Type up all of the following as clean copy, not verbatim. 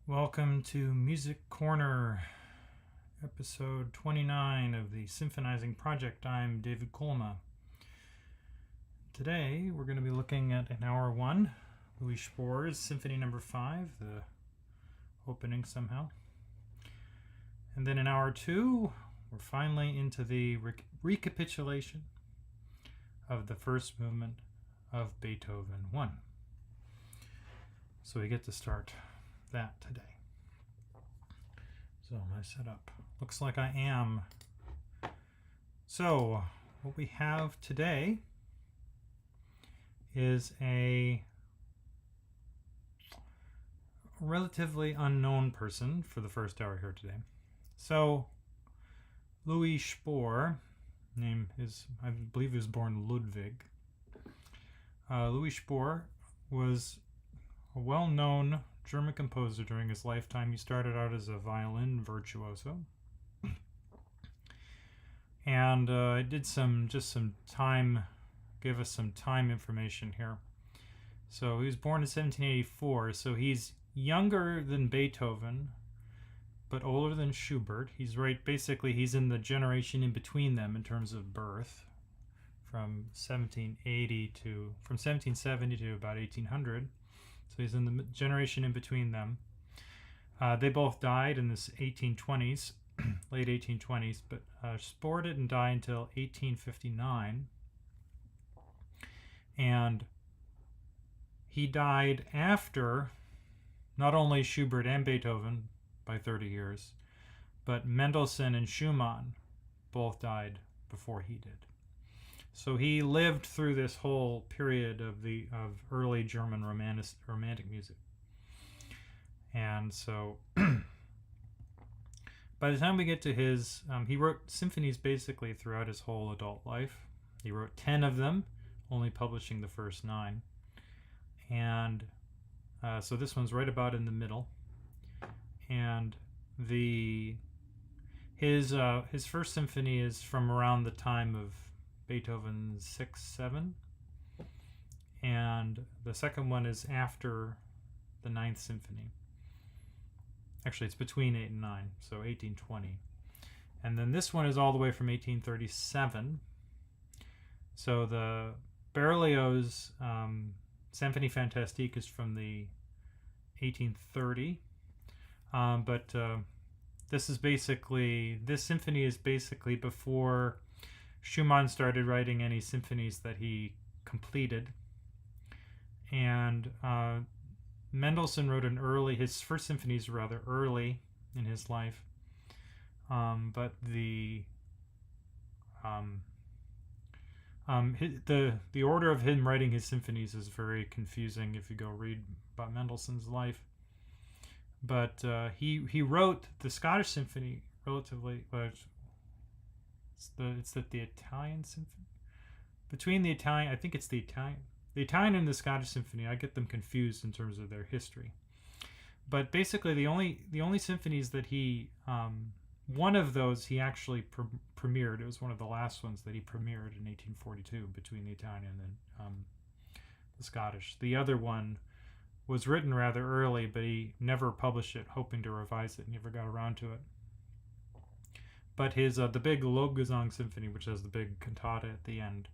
Welcome to Music Corner, episode 29 of the Symphonizing project. I'm David Kolma. Today we're going to be looking at in hour one, Louis Spohr's Symphony No. 5, the opening somehow. And then in hour two, we're finally into the recapitulation of the first movement of Beethoven 1. So we get to start that today. So my setup looks like I am. So what we have today is a relatively unknown person for the first hour here today. So Louis Spohr, name is, I believe he was born Ludwig. Louis Spohr was a well-known German composer during his lifetime. He started out as a violin virtuoso, and I did give us some time information here. So he was born in 1784, so he's younger than Beethoven, but older than Schubert. He's in the generation in between them in terms of birth, from 1770 to about 1800. So he's in the generation in between them. They both died in the 1820s, late 1820s, but Spohr didn't die until 1859. And he died after not only Schubert and Beethoven by 30 years, but Mendelssohn and Schumann both died before he did. So he lived through this whole period of early German romantic music. And so by the time we get to his, he wrote symphonies basically throughout his whole adult life. He wrote 10 of them, only publishing the first 9. And so this one's right about in the middle. And his first symphony is from around the time of Beethoven's 6, 7, and the second one is after the 9th Symphony. Actually, it's between 8 and 9, so 1820. And then this one is all the way from 1837. So the Berlioz Symphonie Fantastique is from the 1830, but this symphony is basically before Schumann started writing any symphonies that he completed. And Mendelssohn wrote his first symphonies rather early in his life. But the order of him writing his symphonies is very confusing if you go read about Mendelssohn's life. But he wrote the Scottish Symphony relatively. It's the Italian Symphony. Between the Italian, I think it's the Italian and the Scottish Symphony. I get them confused in terms of their history. But basically, the only symphonies that he, one of those he actually premiered. It was one of the last ones that he premiered in 1842 between the Italian and the Scottish. The other one was written rather early, but he never published it, hoping to revise it. Never got around to it. But his the big Lobgesang Symphony, which has the big cantata at the end,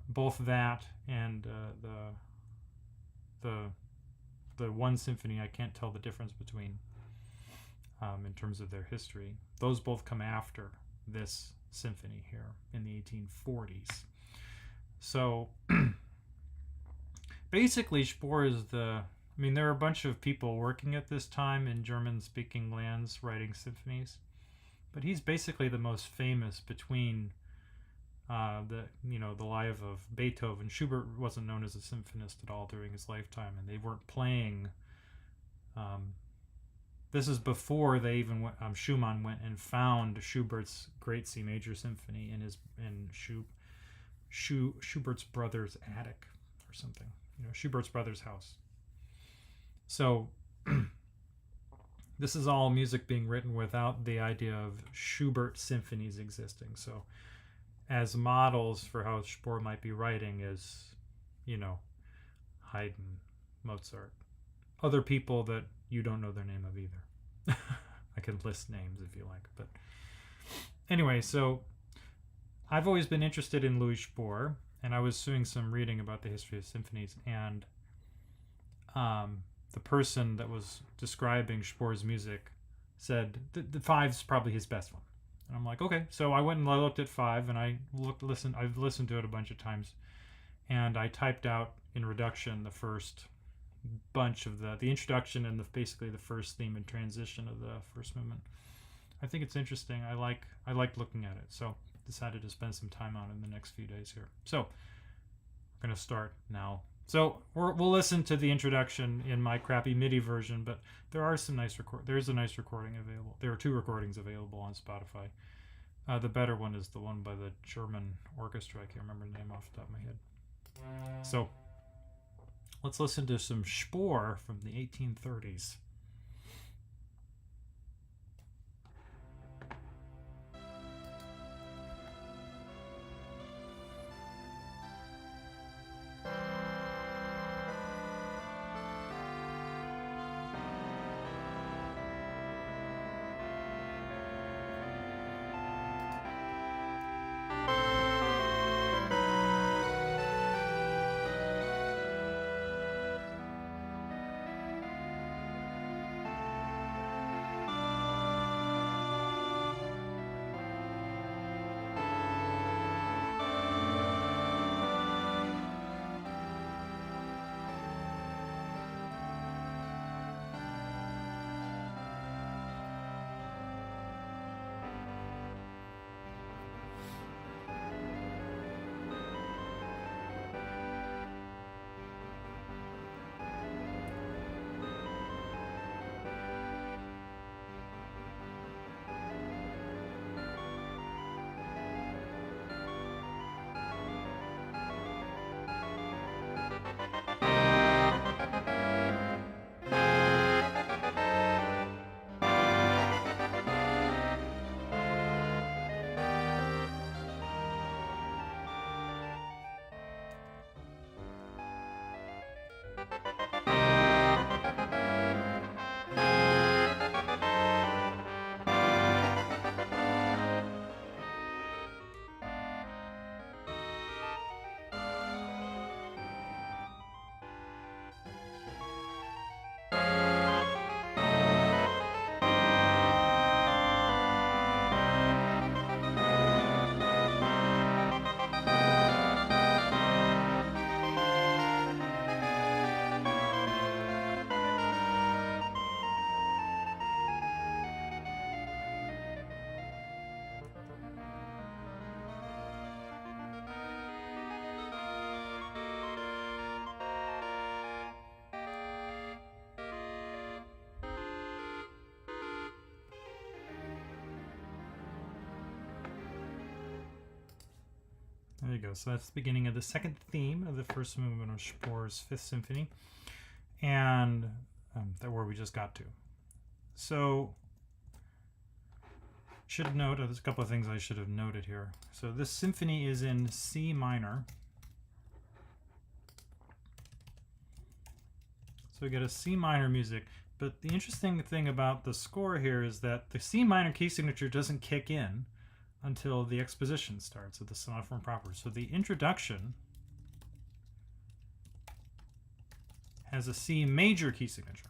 both that and the one symphony I can't tell the difference between in terms of their history. Those both come after this symphony here in the 1840s. So basically, Spohr is there are a bunch of people working at this time in German-speaking lands writing symphonies. But he's basically the most famous between the life of Beethoven. Schubert wasn't known as a symphonist at all during his lifetime, and they weren't playing. This is before they even Schumann went and found Schubert's Great C Major Symphony in Schubert's brother's attic or something. Schubert's brother's house. So this is all music being written without the idea of Schubert symphonies existing. So as models for how Spohr might be writing is, Haydn, Mozart, other people that you don't know their name of either. I can list names if you like, but anyway, so I've always been interested in Louis Spohr, and I was doing some reading about the history of symphonies, and the person that was describing Spohr's music said the five's probably his best one. And I'm like, okay. So I went and I looked at five, and I've listened to it a bunch of times, and I typed out in reduction the first bunch of the introduction and basically the first theme and transition of the first movement. I think it's interesting. I like looking at it. So decided to spend some time on it in the next few days here. So we're going to start now. So we'll listen to the introduction in my crappy MIDI version, but there are some nice there's a nice recording available. There are 2 recordings available on Spotify. The better one is the one by the German orchestra. I can't remember the name off the top of my head. So let's listen to some Spohr from the 1830s. There you go. So that's the beginning of the second theme of the first movement of Spohr's Fifth Symphony, and that's where we just got to. So, should note, there's a couple of things I should have noted here. So this symphony is in C minor. So we get a C minor music, but the interesting thing about the score here is that the C minor key signature doesn't kick in until the exposition starts of the sonata form proper. So the introduction has a C major key signature.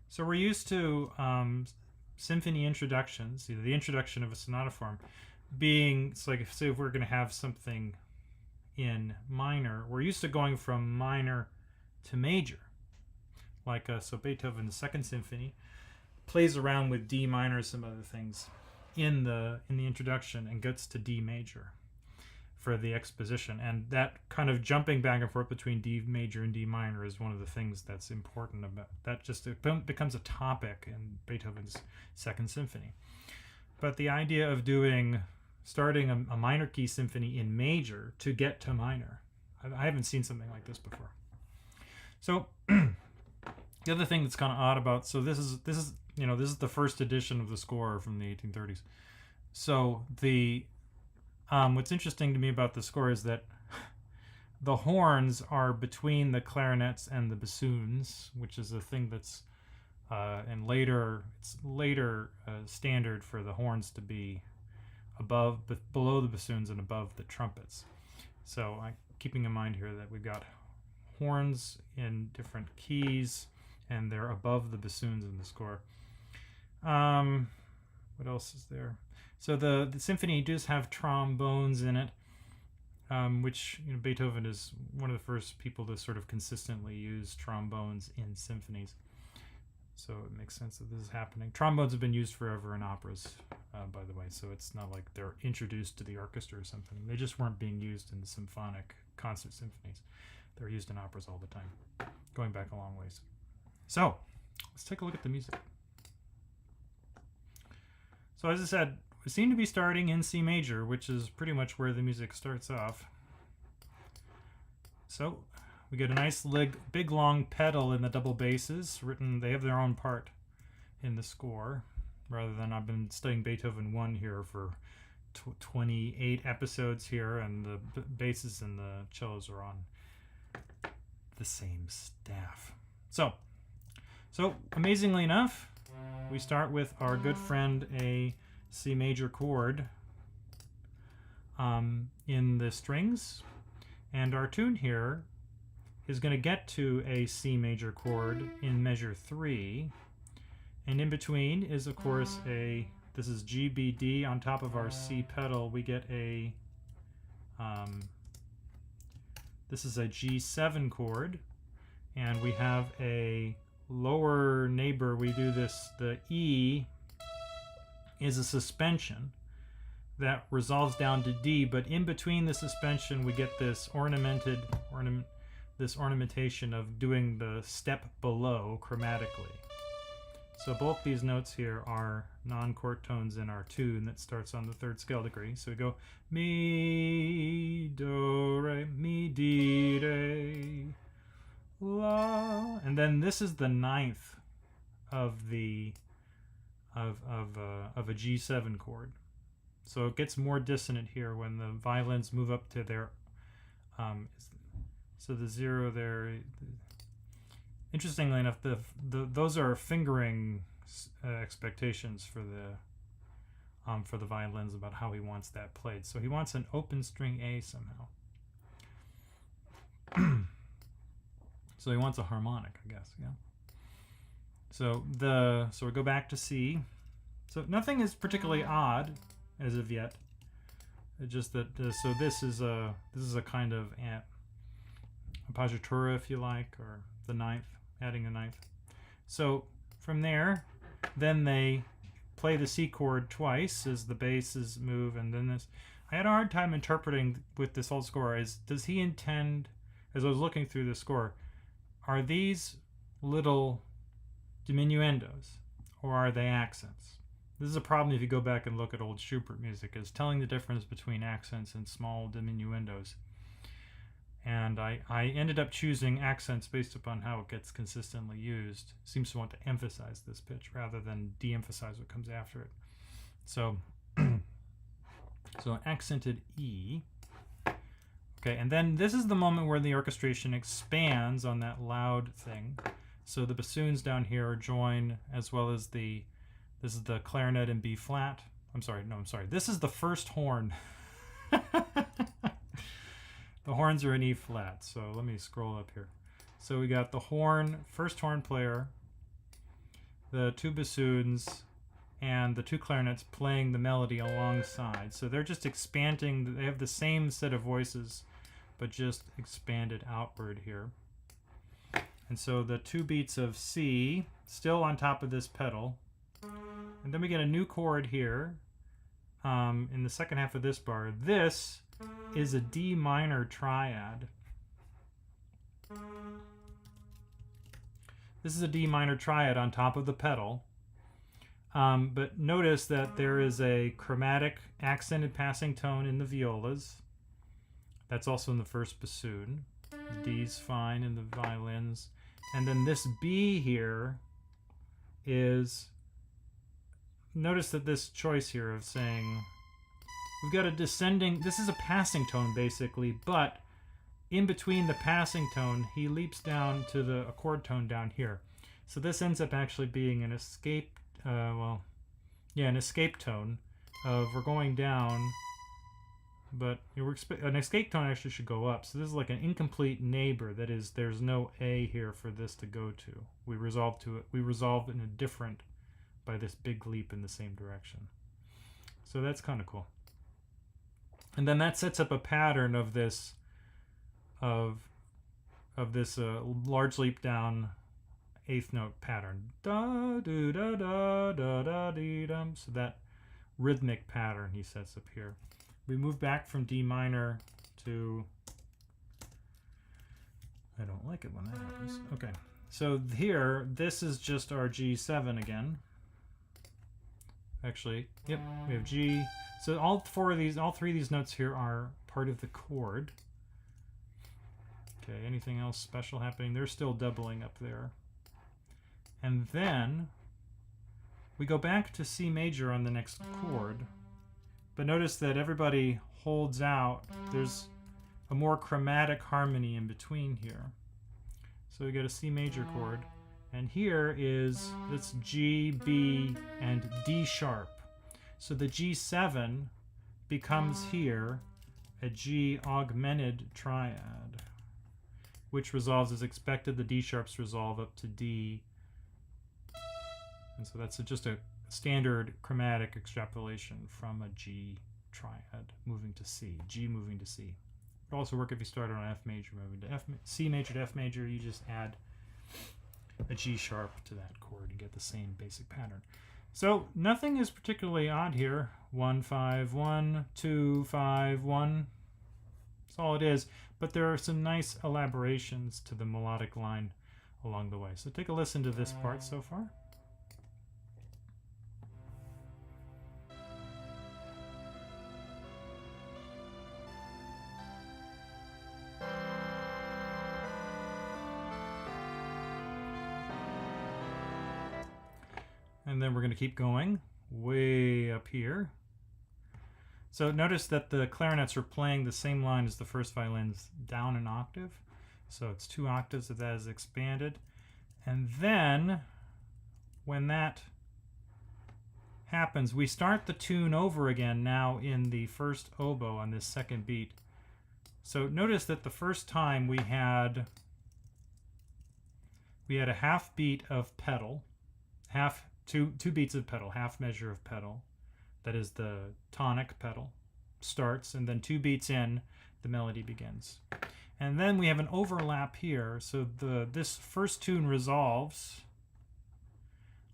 So we're used to symphony introductions, either the introduction of a sonata form being, it's like, say if we're going to have something in minor, we're used to going from minor to major. Like, so Beethoven's Second Symphony plays around with D minor, some other things in the introduction, and gets to D major for the exposition. And that kind of jumping back and forth between D major and D minor is one of the things that's important about that. Just it becomes a topic in Beethoven's Second Symphony. But the idea of starting a minor key symphony in major to get to minor, I haven't seen something like this before. So the other thing that's kind of odd about, so this is the first edition of the score from the 1830s. So the what's interesting to me about the score is that the horns are between the clarinets and the bassoons, which is a thing that's it's later standard for the horns to be below the bassoons and above the trumpets. So keeping in mind here that we've got horns in different keys, and they're above the bassoons in the score. What else is there? So the symphony does have trombones in it, which Beethoven is one of the first people to sort of consistently use trombones in symphonies. So it makes sense that this is happening. Trombones have been used forever in operas, by the way, so it's not like they're introduced to the orchestra or something. They just weren't being used in the symphonic concert symphonies. They're used in operas all the time, going back a long ways. So let's take a look at the music. So as I said, we seem to be starting in C major, which is pretty much where the music starts off. So we get a nice big long pedal in the double basses. They have their own part in the score, rather than I've been studying Beethoven 1 here for 28 episodes here, and the basses and the cellos are on the same staff. So amazingly enough, we start with our good friend a C major chord in the strings, and our tune here is going to get to a C major chord in measure 3, and in between is of course this is G, B, D. On top of our C pedal we get this is a G7 chord, and we have a lower neighbor. We do this, the E is a suspension that resolves down to D, but in between the suspension we get this ornamentation of doing the step below chromatically. So both these notes here are non-chord tones in our tune that starts on the 3rd scale degree. So we go mi, do, re, mi, di, re, la, and then this is the 9th of a G7 chord. So it gets more dissonant here when the violins move up to their so the 0 there. Interestingly enough, those are fingering expectations for the violins about how he wants that played. So he wants an open string A somehow. So he wants a harmonic, I guess. Yeah. So we go back to C. So nothing is particularly odd as of yet. It's just that so this is a kind of appoggiatura, if you like, or the 9th, adding a 9th. So from there, then they play the C chord twice as the basses move, and then this. I had a hard time interpreting with this whole score. Does he intend, as I was looking through the score, are these little diminuendos or are they accents? This is a problem if you go back and look at old Schubert music, is telling the difference between accents and small diminuendos. And I ended up choosing accents based upon how it gets consistently used. Seems to want to emphasize this pitch rather than de-emphasize what comes after it. So, so accented E. Okay, and then this is the moment where the orchestration expands on that loud thing. So the bassoons down here join, as well as this is the clarinet in B flat. I'm sorry. This is the first horn. The horns are in E flat, so let me scroll up here. So we got the first horn player, the 2 bassoons, and the 2 clarinets playing the melody alongside. So they're just expanding. They have the same set of voices, but just expanded outward here. And so the 2 beats of C, still on top of this pedal. And then we get a new chord here in the second half of this bar. This is a D minor triad. This is a D minor triad on top of the pedal. But notice that there is a chromatic accented passing tone in the violas. That's also in the first bassoon. D's fine in the violins. And then this B here is, notice that this choice here of saying, we've got a descending, this is a passing tone basically, but in between the passing tone, he leaps down to the chord tone down here. So this ends up actually being an escape, an escape tone of we're going down, but an escape tone actually should go up. So this is like an incomplete neighbor. That is, there's no A here for this to go to. We resolve in a different by this big leap in the same direction. So that's kind of cool. And then that sets up a pattern of this large leap down eighth note pattern. Da do da da da da dee dum. So that rhythmic pattern he sets up here. We move back from D minor to, I don't like it when that happens. Okay, so here this is just our G7 again. Actually, yep, we have G. So all three of these notes here are part of the chord. Okay, anything else special happening? They're still doubling up there. And then we go back to C major on the next chord. But notice that everybody holds out. There's a more chromatic harmony in between here. So we get a C major chord. And here is, that's G, B, and D sharp. So the G7 becomes here a G augmented triad, which resolves as expected. The D sharps resolve up to D. And so that's just a standard chromatic extrapolation from a G triad moving to C, G moving to C. It would also work if you started on F major moving to C major to F major. You just add a G sharp to that chord and get the same basic pattern. So nothing is particularly odd here. 1 5 1 2 5 1. That's all it is. But there are some nice elaborations to the melodic line along the way. So take a listen to this part so far. And then we're going to keep going way up here. So notice that the clarinets are playing the same line as the first violins down an octave. So it's 2 octaves that is expanded. And then when that happens, we start the tune over again now in the first oboe on this second beat. So notice that the first time we had a half beat of pedal, two beats of pedal, half measure of pedal. That is the tonic pedal starts, and then 2 beats in, the melody begins. And then we have an overlap here. So this first tune resolves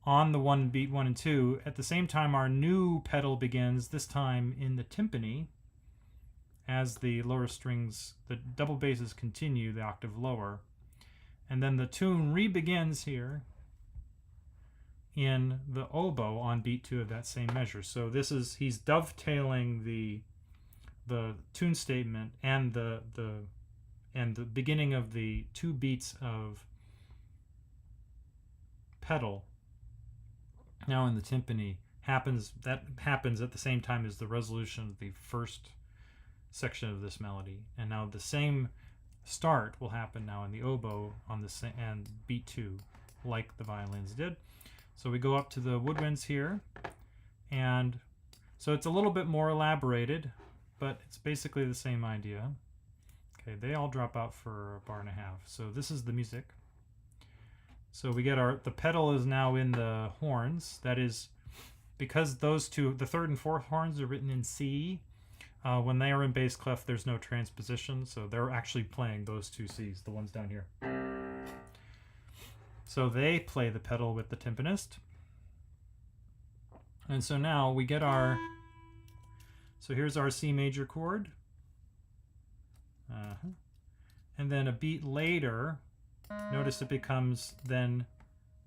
on the one beat 1 and 2. At the same time, our new pedal begins, this time in the timpani, as the lower strings, the double basses continue the octave lower. And then the tune re-begins here in the oboe on beat 2 of that same measure. So he's dovetailing the tune statement and the beginning of the 2 beats of pedal now in the timpani happens at the same time as the resolution of the first section of this melody. And now the same start will happen now in the oboe on the and beat 2, like the violins did. So we go up to the woodwinds here, and so it's a little bit more elaborated, but it's basically the same idea. Okay, they all drop out for a bar and a half. So this is the music. So we get the pedal is now in the horns. That is because those two, the third and fourth horns, are written in C. When they are in bass clef, there's no transposition, so they're actually playing those 2 Cs, the ones down here. So they play the pedal with the timpanist. And so now we get so here's our C major chord. And then a beat later, notice it becomes then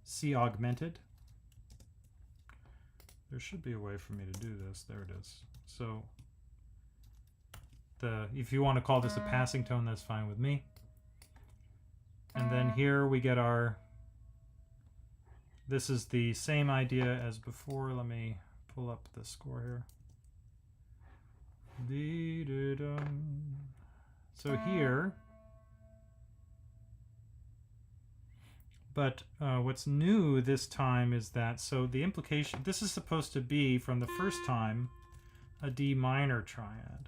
C augmented. There should be a way for me to do this. There it is. So if you want to call this a passing tone, that's fine with me. And then here we get this is the same idea as before. Let me pull up the score here. So here But what's new this time is that, so the implication, this is supposed to be, from the first time, a D minor triad.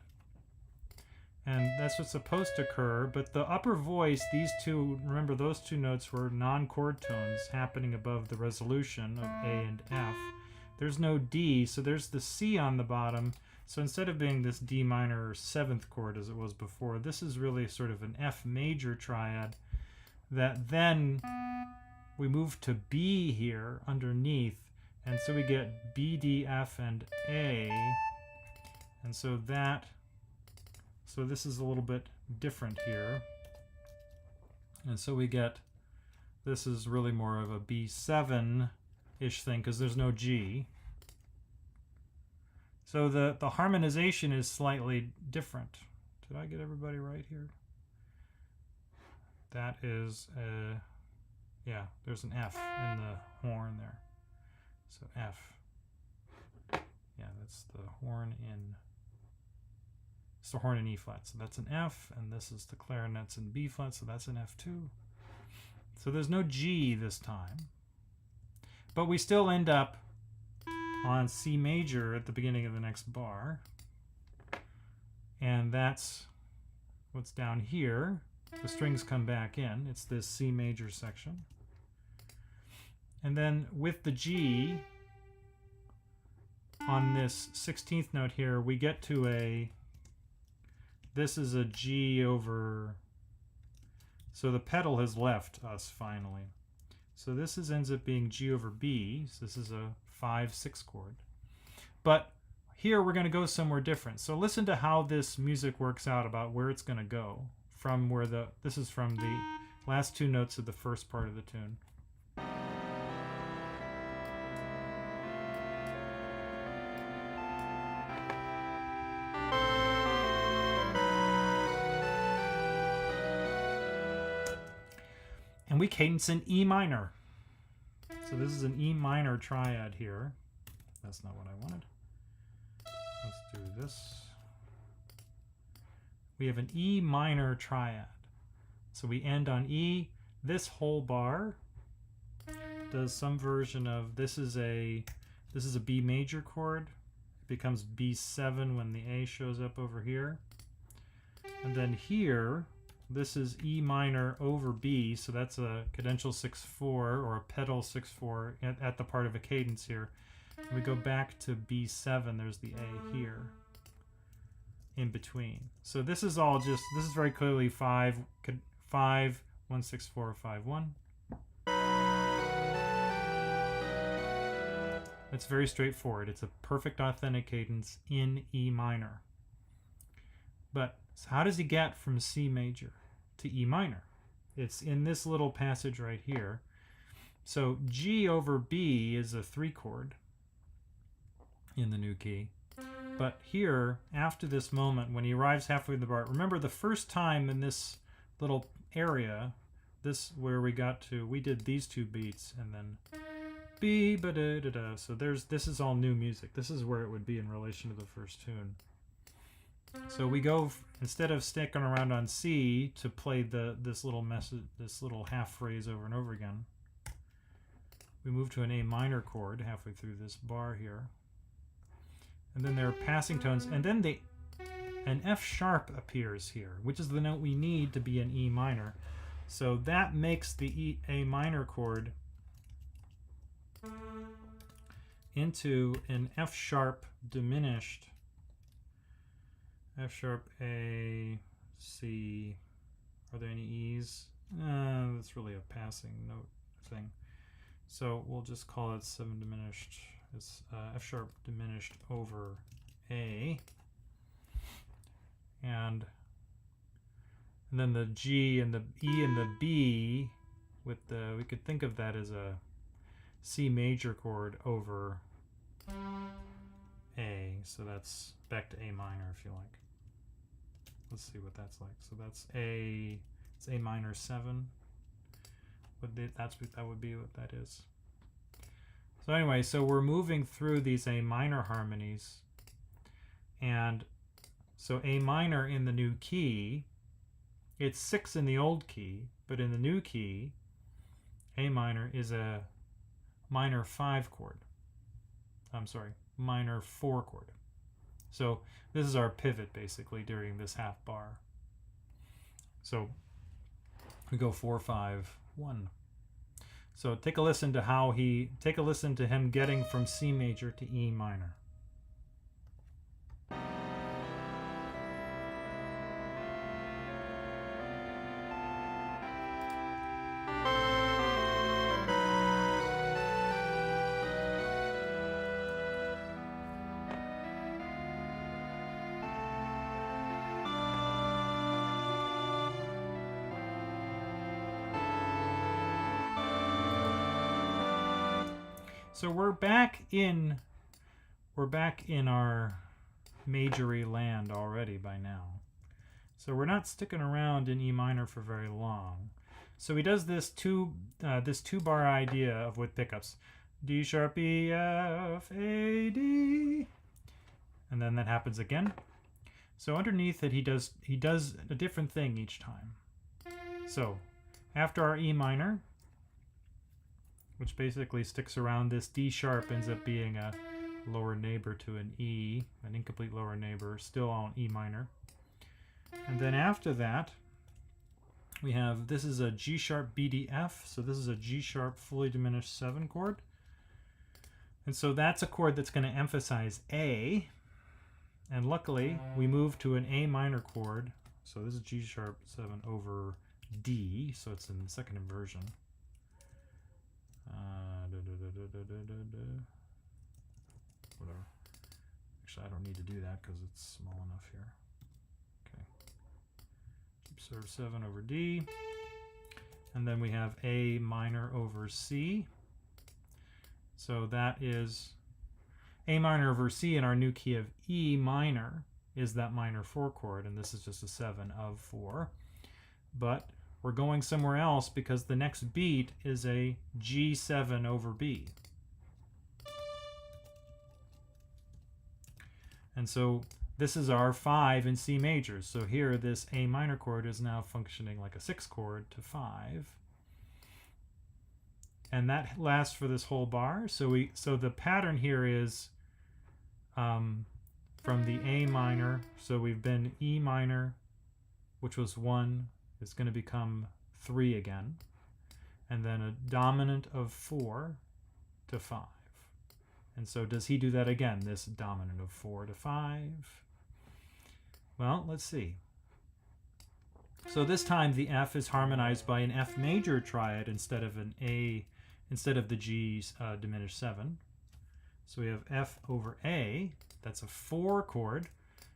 And that's what's supposed to occur, but the upper voice, these two, remember those two notes were non-chord tones happening above the resolution of A and F. There's no D, so there's the C on the bottom. So instead of being this D minor 7th chord as it was before, this is really sort of an F major triad that then we move to B here underneath, and so we get B, D, F, and A. And so that, so this is a little bit different here. And so we get, this is really more of a B7-ish thing because there's no G. So the harmonization is slightly different. Did I get everybody right here? That is, yeah, there's an F in the horn there. So F. Yeah, that's the horn in, it's the horn in E flat. So that's an F, and this is the clarinets in B flat, so that's an F2. So there's no G this time. But we still end up on C major at the beginning of the next bar. And that's what's down here. The strings come back in. It's this C major section. And then with the G, on this 16th note here, we get to a, this is a G over, so the pedal has left us finally. So this ends up being G over B. So this is a 5/6 chord. But here we're going to go somewhere different. So listen to how this music works out about where it's going to go from where the, this is from the last two notes of the first part of the tune. And we cadence in E minor. So this is an E minor triad here. That's not what I wanted. Let's do this. We have an E minor triad. So we end on E. This whole bar does some version of, this is a B major chord. It becomes B7 when the A shows up over here. And then here, this is E minor over B, so that's a cadential 6/4 or a pedal 6/4 at the part of a cadence here. And we go back to B7, there's the A here in between. So this is all just, this is very clearly 5, 1, 6, 4, 5, 1. It's very straightforward. It's a perfect authentic cadence in E minor. But so how does he get from C major to E minor? It's in this little passage right here. So G over B is a 3 chord in the new key. But here, after this moment, when he arrives halfway in the bar, remember the first time in this little area, this where we got to, we did these two beats and then B, ba da da da. So this is all new music. This is where it would be in relation to the first tune. So we go, instead of sticking around on C to play this little message, this little half phrase over and over again, we move to an A minor chord halfway through this bar here. And then there are passing tones, and then an F sharp appears here, which is the note we need to be an E minor. So that makes the A minor chord into an F sharp diminished, F sharp, A, C. Are there any E's? That's really a passing note thing. So we'll just call it 7 diminished. It's F sharp diminished over A. And then the G and the E and the B with the, we could think of that as a C major chord over A. So that's back to A minor if you like. Let's see what that's like. So that's A, it's A minor 7. That would be what that is. So anyway, so we're moving through these A minor harmonies. And so A minor in the new key, it's 6 in the old key, but in the new key, A minor is a minor 5 chord. I'm sorry, minor 4 chord. So this is our pivot basically during this half bar. So we go 4, 5, 1. So take a listen to him getting from C major to E minor. So we're back in our majory land already by now. So we're not sticking around in E minor for very long. So he does this two bar idea of with pickups. D sharp, E, F, A, D. And then that happens again. So underneath it he does a different thing each time. So after our E minor, which basically sticks around, this D sharp ends up being a lower neighbor to an E, an incomplete lower neighbor, still on E minor. And then after that, we have, this is a G sharp B D F, so this is a G sharp fully diminished 7 chord. And so that's a chord that's going to emphasize A, and luckily we move to an A minor chord, so this is G sharp 7 over D, so it's in the second inversion. Whatever. Actually, I don't need to do that because it's small enough here. Okay. G sharp 7 over D. And then we have A minor over C. So that is A minor over C in our new key of E minor is that minor 4 chord, and this is just a 7 of 4. But we're going somewhere else because the next beat is a G7 over B. And so this is our 5 in C major. So here this A minor chord is now functioning like a 6 chord to 5. And that lasts for this whole bar. So the pattern here is from the A minor. So we've been E minor, which was 1. It's going to become 3 again. And then a dominant of 4 to 5. And so does he do that again, this dominant of 4 to 5? Well, let's see. So this time the F is harmonized by an F major triad instead of the G diminished 7. So we have F over A. That's a 4 chord.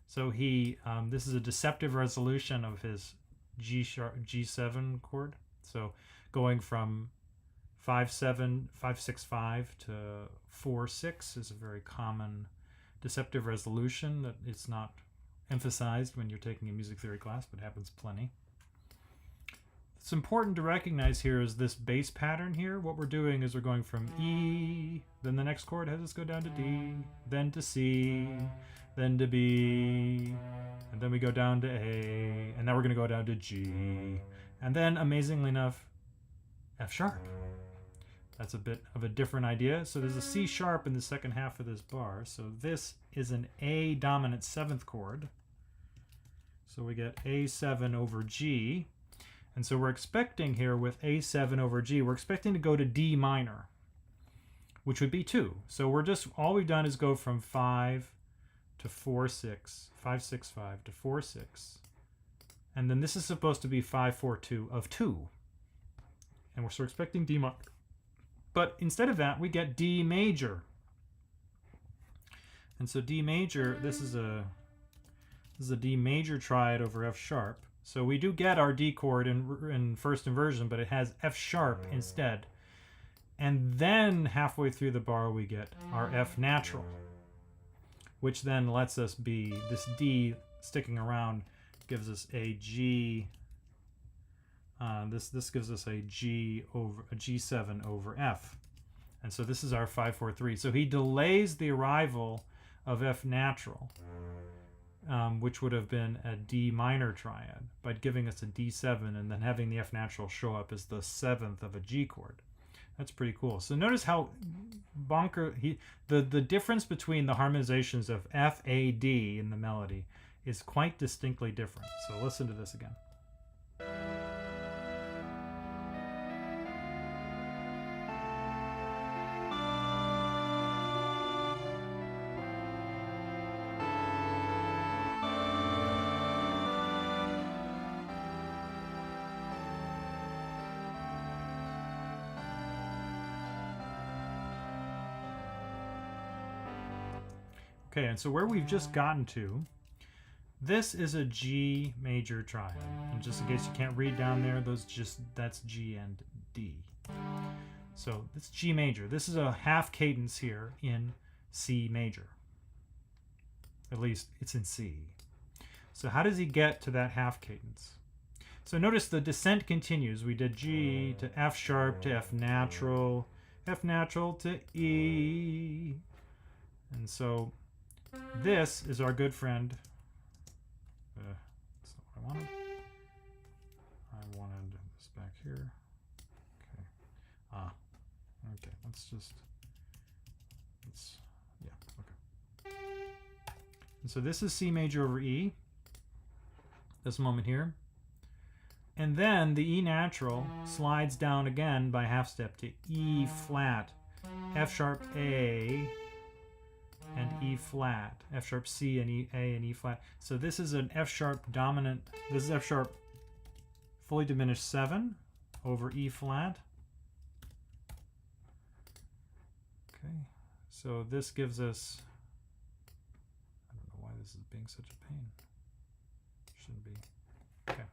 So this is a deceptive resolution of his G7 chord. So going from 5-7, 5-6-5 to 4-6 is a very common deceptive resolution that it's not emphasized when you're taking a music theory class, but happens plenty. It's important to recognize here is this bass pattern here. What we're doing is we're going from E, then the next chord has us go down to D, then to C, then to B, and then we go down to A, and now we're going to go down to G, and then amazingly enough, F sharp. That's a bit of a different idea. So there's a C sharp in the second half of this bar. So this is an A dominant 7th chord. So we get A7 over G. And so we're expecting here with A7 over G, we're expecting to go to D minor, which would be 2. So all we've done is go from 5 to 4-6, 5-6-5 to 4-6. And then this is supposed to be 5-4-2 of 2. And we're expecting D minor. But instead of that, we get D major. And so D major, this is a D major triad over F sharp. So we do get our D chord in first inversion, but it has F sharp instead. And then halfway through the bar, we get our F natural, which then lets us be, this D sticking around gives us a G. This gives us a G7 over F. And so this is our 5-4-3. So he delays the arrival of F natural, which would have been a D minor triad, by giving us a D7 and then having the F natural show up as the 7th of a G chord. That's pretty cool. So notice how the difference between the harmonizations of F, A, D in the melody is quite distinctly different. So listen to this again. Okay, and so where we've just gotten to, this is a G major triad. And just in case you can't read down there, that's G and D. So it's G major. This is a half cadence here in C major. At least it's in C. So how does he get to that half cadence? So notice the descent continues. We did G to F sharp to F natural to E. And so this is our good friend. That's not what I wanted. I wanted this back here. Okay. Okay. Okay. And so this is C major over E. This moment here. And then the E natural slides down again by half step to E flat, F sharp A, and E flat, F sharp C and E A and E flat. So this is an F sharp dominant, this is F sharp fully diminished 7 over E flat. Okay, so this gives us, I don't know why this is being such a pain. Shouldn't be. Okay.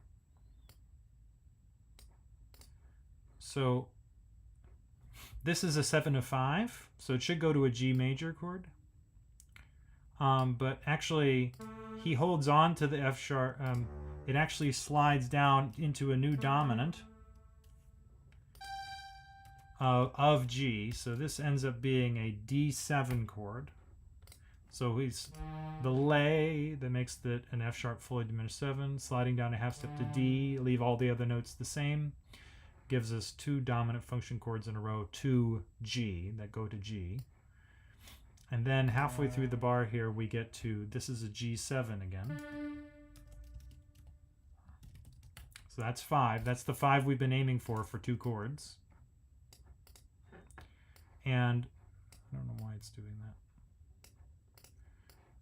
So this is a 7 of 5, so it should go to a G major chord. But actually, he holds on to the F sharp. It actually slides down into a new dominant of G. So this ends up being a D7 chord. So he's the lay that makes an F sharp fully diminished 7, sliding down a half step to D, leave all the other notes the same. Gives us 2 dominant function chords in a row to G that go to G. And then halfway through the bar here, we get to, this is a G7 again. So that's 5. That's the 5 we've been aiming for 2 chords. And I don't know why it's doing that.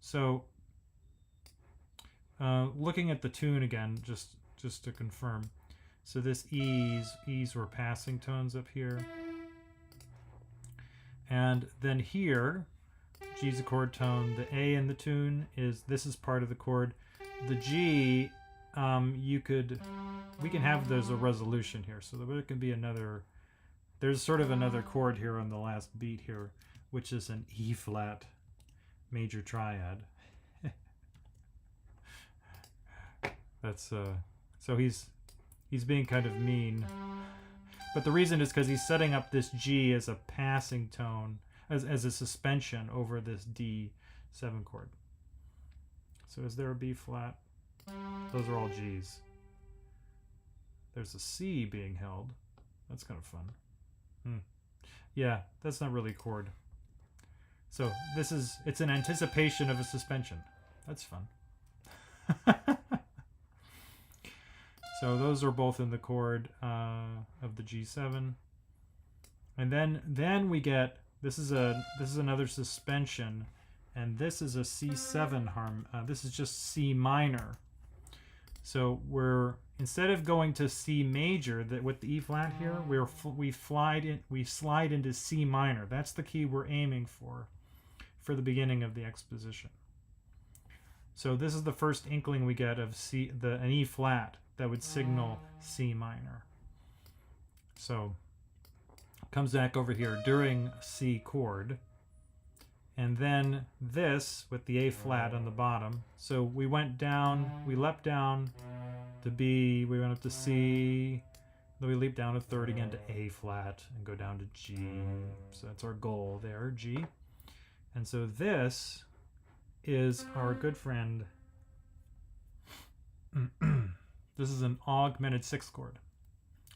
So looking at the tune again, just to confirm. So this E's were passing tones up here. And then here, G's a chord tone. The A in the tune this is part of the chord. The G, we can have there's a resolution here. So there can be there's sort of another chord here on the last beat here, which is an E flat major triad. That's so he's being kind of mean. But the reason is because he's setting up this G as a passing tone, as a suspension over this D7 chord. So is there a B flat? Those are all G's. There's a C being held. That's kind of fun. Yeah, that's not really a chord. So it's an anticipation of a suspension. That's fun. So those are both in the chord of the G7. And then we get, this is another suspension, and this is a C7 this is just C minor. So instead of going to C major with the E flat here, we slide into C minor. That's the key we're aiming for the beginning of the exposition. So this is the first inkling we get of an E flat that would signal C minor. So comes back over here during C chord, and then this with the A flat on the bottom. So we leapt down to B, we went up to C, then we leap down a third again to A flat and go down to G. So that's our goal there, G. And so this is our good friend. This is an augmented 6th chord.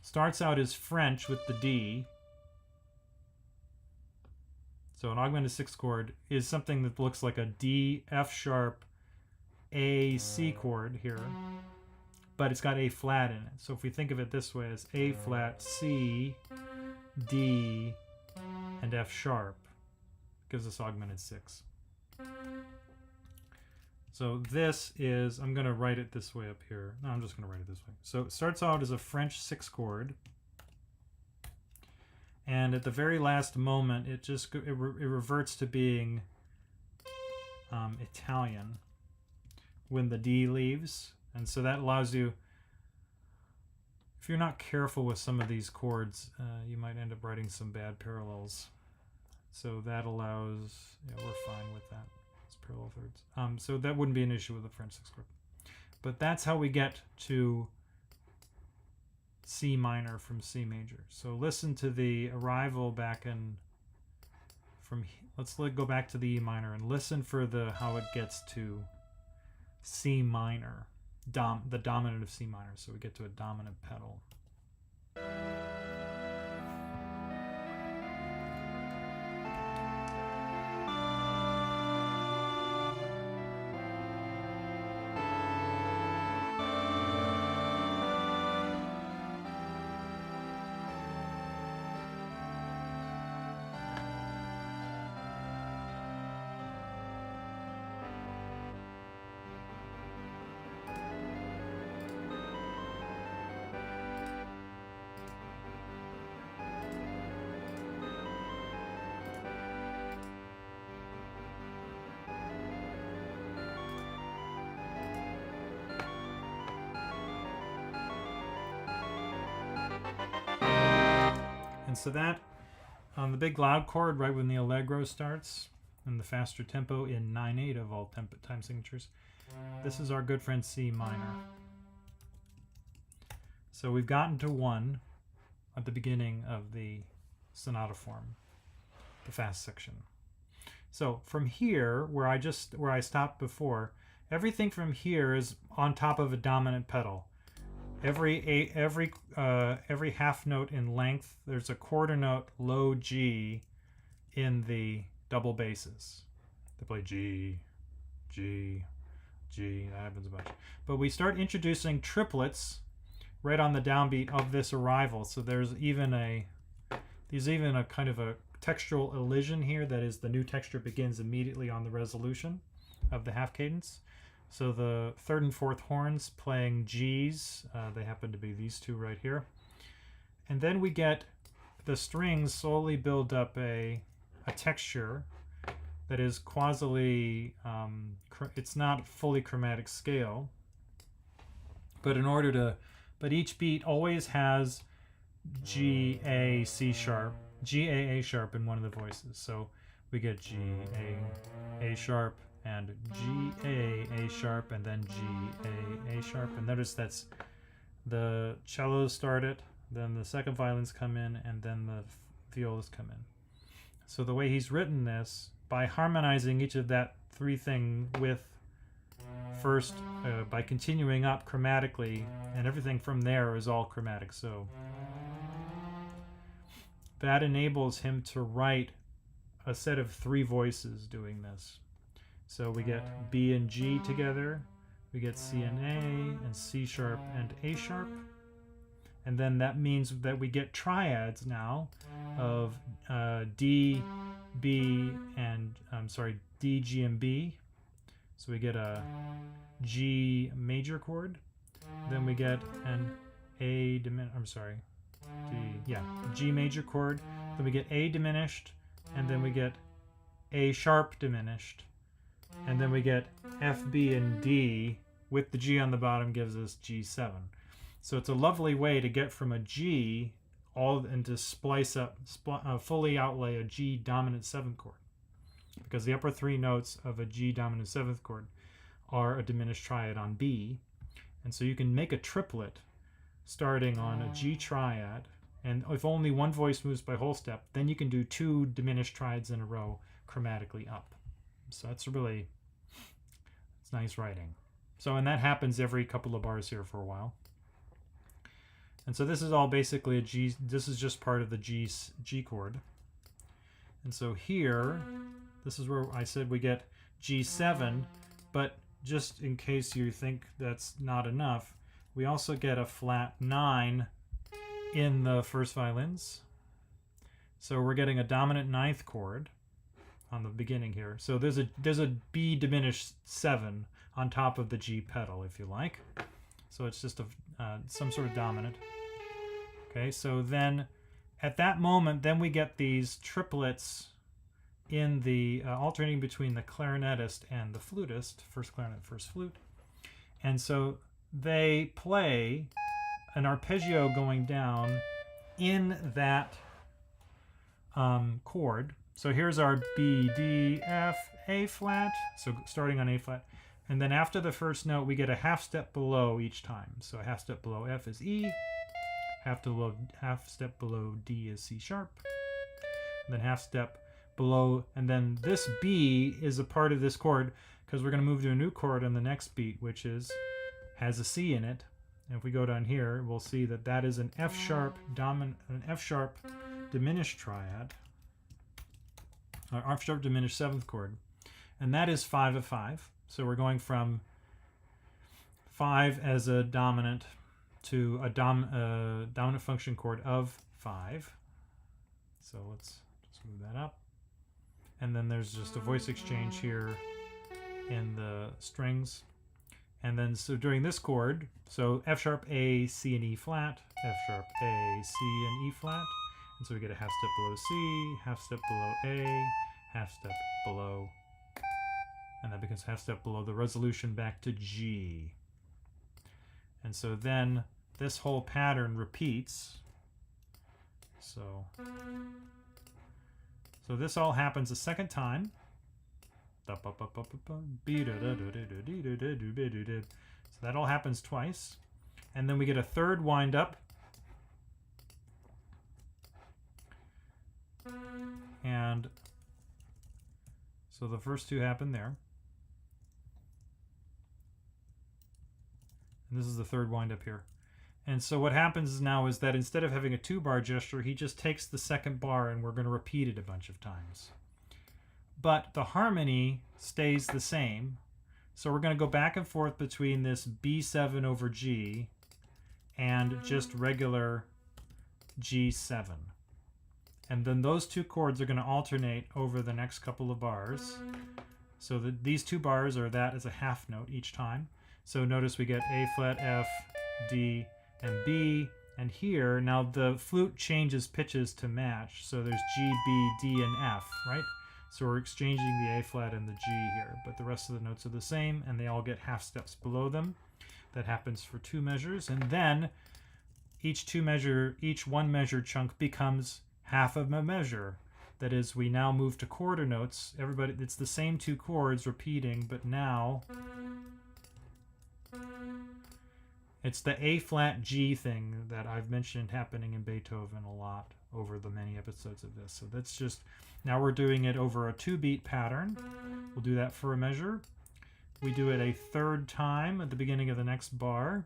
Starts out as French with the D, So an augmented sixth chord is something that looks like a D, F sharp, A, C chord here, but it's got A flat in it. So if we think of it this way as A flat, C, D, and F sharp, gives us augmented six. So this is, I'm going to write it this way up here. No, I'm just going to write it this way. So it starts out as a French sixth chord. And at the very last moment, it reverts to being Italian when the D leaves. And so that allows you, if you're not careful with some of these chords, you might end up writing some bad parallels. So that allows, yeah, we're fine with that. It's parallel thirds. So that wouldn't be an issue with the French sixth chord. But that's how we get to C minor from C major. So listen to the arrival back in let's go back to the E minor and listen for how it gets to C minor, the dominant of C minor. So we get to a dominant pedal. So that on the big loud chord right when the allegro starts and the faster tempo in 9/8 of all time signatures, this is our good friend C minor. So we've gotten to 1 at the beginning of the sonata form, the fast section. So from here, where I stopped before, everything from here is on top of a dominant pedal. Every half note in length, there's a quarter note low G in the double basses. They play G, G, G. That happens a bunch. But we start introducing triplets right on the downbeat of this arrival. So there's even a kind of a textural elision here. That is, the new texture begins immediately on the resolution of the half cadence. So the third and fourth horns playing G's, they happen to be these two right here. And then we get the strings slowly build up a texture that is quasi, it's not fully chromatic scale, but each beat always has G, A, C sharp, G, A sharp in one of the voices. So we get G, A sharp, and G, A sharp, and then G, A sharp. And notice that's the cellos start it, then the second violins come in, and then the violas come in. So the way he's written this, by harmonizing each of that three thing with first, by continuing up chromatically, and everything from there is all chromatic. So that enables him to write a set of three voices doing this. So we get B and G together, we get C and A, and C sharp and A sharp. And then that means that we get triads now of D, B, and D, G, and B. So we get a G major chord. Then we get an A diminished. G major chord. Then we get A diminished, and then we get A sharp diminished, and then we get F, B, and D with the G on the bottom gives us G7. So it's a lovely way to get from a G and to splice up, fully outlay a G dominant seventh chord, because the upper three notes of a G dominant seventh chord are a diminished triad on B, and so you can make a triplet starting on a G triad, and if only one voice moves by whole step, then you can do two diminished triads in a row chromatically up. So it's nice writing. So, and that happens every couple of bars here for a while. And so this is all basically a G, this is just part of the G chord. And so here, this is where I said we get G7, but just in case you think that's not enough, we also get a flat 9 in the first violins. So we're getting a dominant ninth chord on the beginning here. So there's a B diminished 7 on top of the G pedal, if you like. So it's just some sort of dominant. Okay, so then at that moment, then we get these triplets in the alternating between the clarinetist and the flutist, first clarinet, first flute. And so they play an arpeggio going down in that chord. So here's our B, D, F, A flat. So starting on A flat. And then after the first note, we get a half step below each time. So a half step below F is E. Half step below D is C sharp. And then half step below. And then this B is a part of this chord because we're going to move to a new chord on the next beat, which has a C in it. And if we go down here, we'll see that that is an F sharp diminished triad. F sharp diminished seventh chord. And that is 5 of 5. So we're going from 5 as a dominant to a dominant function chord of 5. So let's just move that up. And then there's just a voice exchange here in the strings. And then so during this chord, so F sharp, A, C, and E flat, F sharp, A, C, and E flat. And so we get a half step below C, half step below A, half step below, and that becomes half step below the resolution back to G. And so then this whole pattern repeats. So this all happens a second time. So that all happens twice. And then we get a third wind up. And so the first two happen there. And this is the third wind up here. And so what happens now is that instead of having a 2-bar gesture, he just takes the second bar and we're going to repeat it a bunch of times. But the harmony stays the same. So we're going to go back and forth between this B7 over G and just regular G7. And then those two chords are going to alternate over the next couple of bars. So these 2 bars are that as a half note each time. So notice we get A flat, F, D, and B. And here, now the flute changes pitches to match. So there's G, B, D, and F, right? So we're exchanging the A flat and the G here. But the rest of the notes are the same, and they all get half steps below them. That happens for 2 measures. And then each 1 measure chunk becomes half of a measure. That is, we now move to quarter notes. It's the same 2 chords repeating, but now it's the A flat G thing that I've mentioned happening in Beethoven a lot over the many episodes of this. So that's just, now we're doing it over a 2-beat pattern. We'll do that for a measure. We do it a third time at the beginning of the next bar.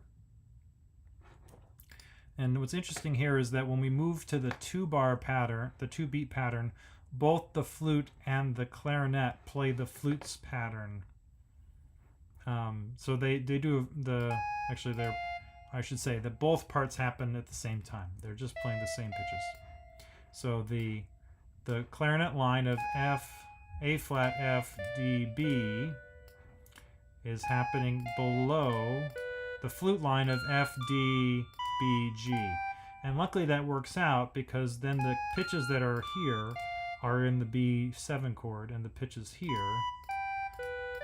And what's interesting here is that when we move to the 2-bar pattern, the 2-beat pattern, both the flute and the clarinet play the flute's pattern. So they do I should say that both parts happen at the same time. They're just playing the same pitches. So the clarinet line of F, A flat, F, D, B is happening below the flute line of F, D, B, G. And luckily that works out because then the pitches that are here are in the B7 chord and the pitches here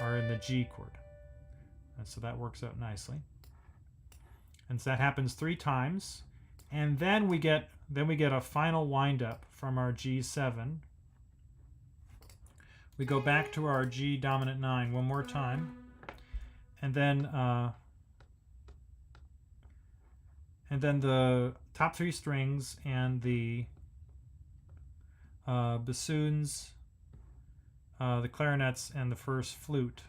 are in the G chord. And so that works out nicely. And so that happens 3 times. And then we get a final wind up from our G7. We go back to our G dominant 9 one more time. And then the top 3 strings and the bassoons, the clarinets, and the first flute,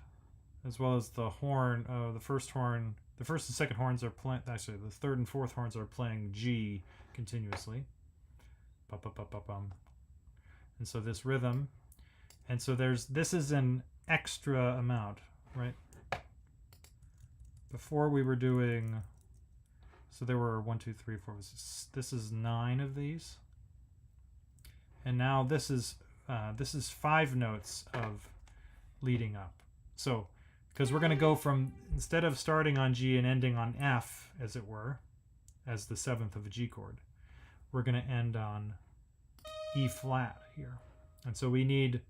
as well as the horn, the first and second horns are playing, actually the third and fourth horns are playing G continuously. And so this rhythm, and so this is an extra amount, right? Before we were doing, so there were 1, 2, 3, 4. This is 9 of these, and now this is 5 notes of leading up. So, because we're going to go from, instead of starting on G and ending on F, as it were, as the 7th of a G chord, we're going to end on E flat here. And so we need,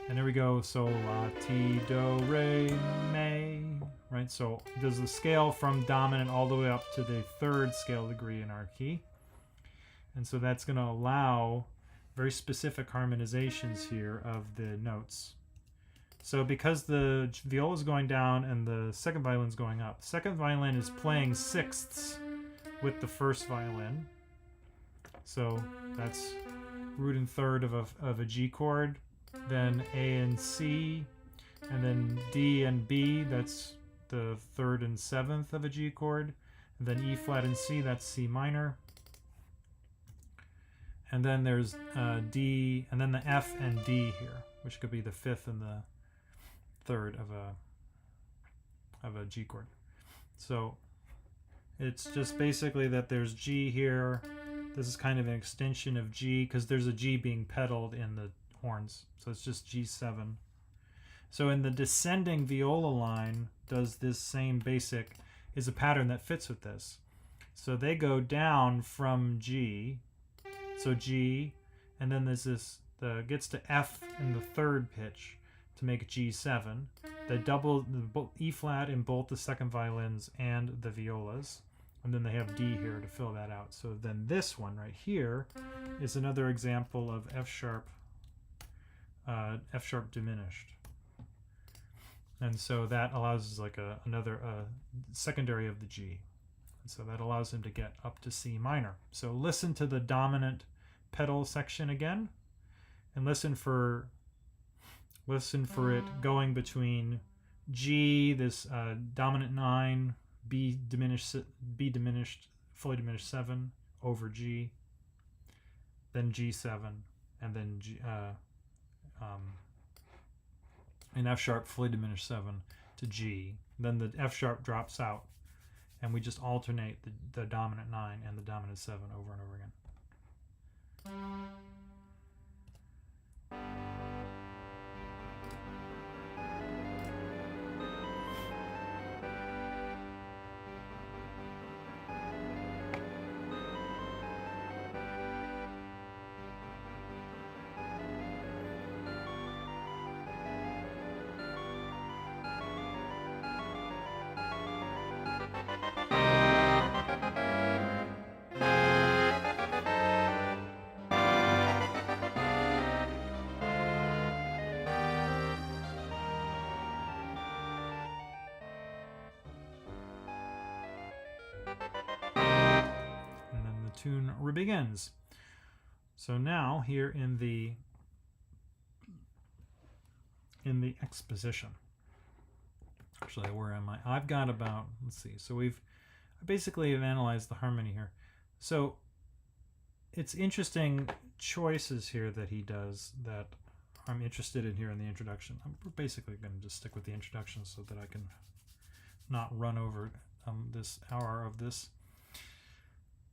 and there we go, sol, la, ti, do, re, mi, right? So does the scale from dominant all the way up to the 3rd scale degree in our key. And so that's going to allow very specific harmonizations here of the notes. So because the viola is going down and the 2nd violin is going up, 2nd violin is playing 6ths with the 1st violin. So that's root and 3rd of a G chord, then A and C, and then D and B, that's the 3rd and 7th of a G chord, and then E flat and C, that's C minor. And then there's D, and then the F and D here, which could be the 5th and the 3rd of a G chord. So it's just basically that there's G here. This is kind of an extension of G because there's a G being pedaled in the horns. So it's just G7. So in the descending viola line does this same basic, is a pattern that fits with this. So they go down from G, so G, and then there's this, gets to F in the 3rd pitch to make G7. They double the E flat in both the 2nd violins and the violas, and then they have D here to fill that out. So then this one right here is another example of F sharp diminished, and so that allows us like another secondary of the G, and so that allows him to get up to C minor. So listen to the dominant pedal section again, and listen for it going between G, this dominant 9, B diminished, fully diminished 7 over G, then G7, and then G, in F sharp fully diminished 7 to G. Then the F sharp drops out, and we just alternate the dominant 9 and the dominant 7 over and over again. Tune begins. So now here in the exposition, actually, where am I? I've got about, let's see, so I basically have analyzed the harmony here. So it's interesting choices here that he does that I'm interested in here in the introduction. I'm basically going to just stick with the introduction so that I can not run over this hour of this.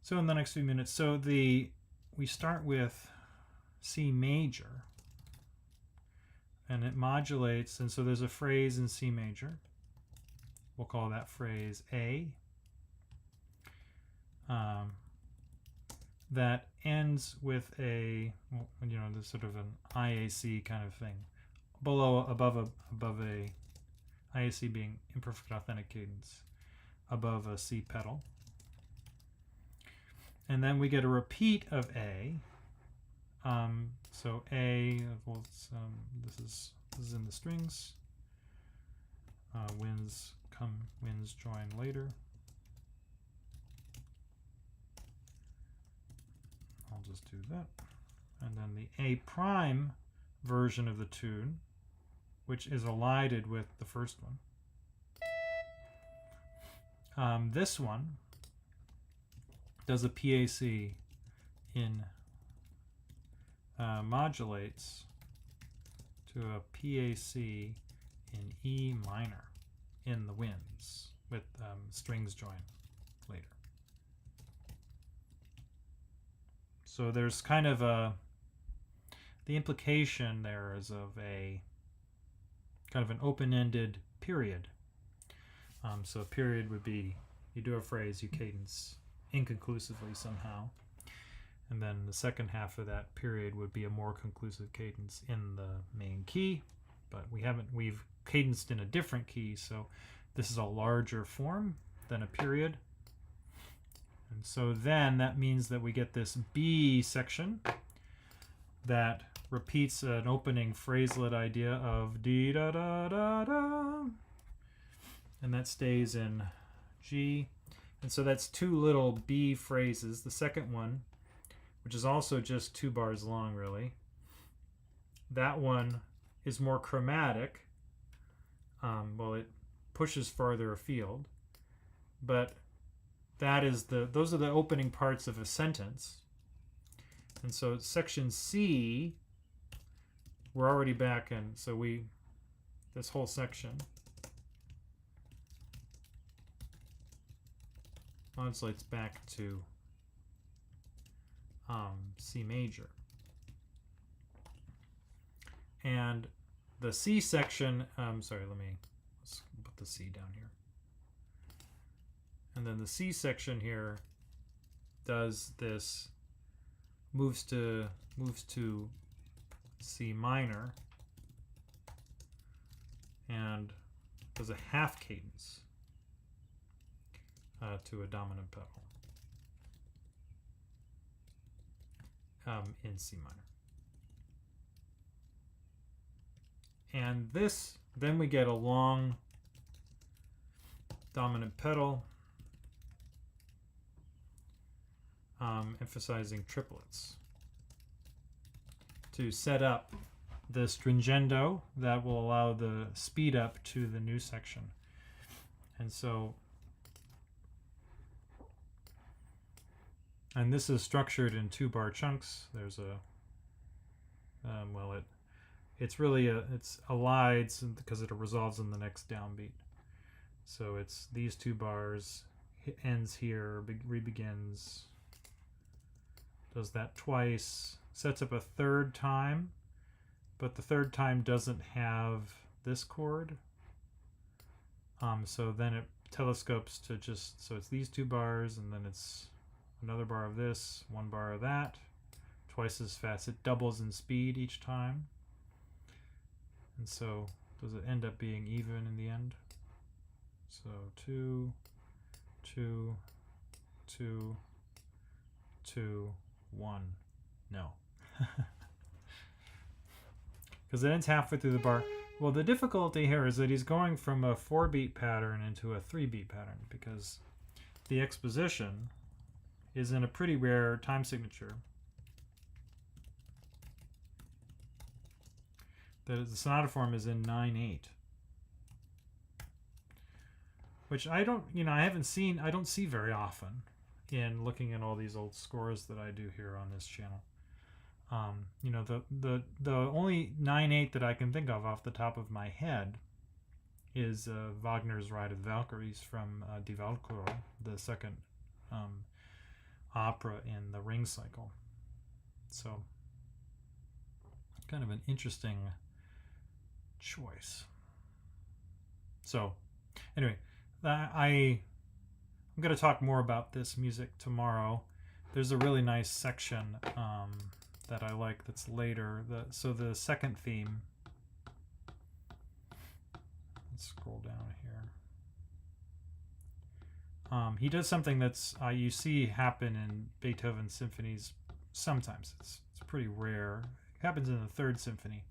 So in the next few minutes, so we start with C major, and it modulates, and so there's a phrase in C major. We'll call that phrase A. That ends with a, there's sort of an IAC kind of thing, above a IAC being imperfect authentic cadence, above a C pedal. And then we get a repeat of A. So A, well, this is in the strings. Winds join later. I'll just do that. And then the A prime version of the tune, which is elided with the first one. This one does a PAC in modulates to a PAC in E minor in the winds with strings joined later. So there's kind of the implication there is of a kind of an open-ended period. So a period would be, you do a phrase, you cadence inconclusively somehow, and then the second half of that period would be a more conclusive cadence in the main key, but we've cadenced in a different key, so this is a larger form than a period. And so then that means that we get this B section that repeats an opening phraselet idea of dee da da da da, and that stays in G. And so that's two little B phrases. The second one, which is also just 2 bars long really, that one is more chromatic. Well, it pushes farther afield, but that is those are the opening parts of a sentence. And so section C, we're already back in, so this whole section modulates back to C major. And the C section, let's put the C down here. And then the C section here does this, moves to C minor and does a half cadence to a dominant pedal in C minor. And this, then we get a long dominant pedal, emphasizing triplets to set up the stringendo that will allow the speed up to the new section. And so, and this is structured in 2-bar chunks. There's a, it's really it's alides because it resolves in the next downbeat. So it's these 2 bars, ends here, re-begins, does that twice, sets up a third time, but the third time doesn't have this chord. So then it telescopes to just, so it's these 2 bars, and then it's another bar of this, 1 bar of that, twice as fast. It doubles in speed each time. And so does it end up being even in the end? So 2, 2, 2, 2, 1. No. Because it ends halfway through the bar. Well, the difficulty here is that he's going from a 4-beat pattern into a 3-beat pattern, because the exposition is in a pretty rare time signature. The sonata form is in 9/8, which I don't see very often in looking at all these old scores that I do here on this channel. The only 9/8 that I can think of off the top of my head is Wagner's Ride of the Valkyries from Die Walküre, the second opera in the Ring cycle. So, kind of an interesting choice. So, anyway, I'm going to talk more about this music tomorrow. There's a really nice section that I like that's later. So the second theme, let's scroll down here. He does something that's you see happen in Beethoven symphonies sometimes. It's pretty rare. It happens in the 3rd symphony.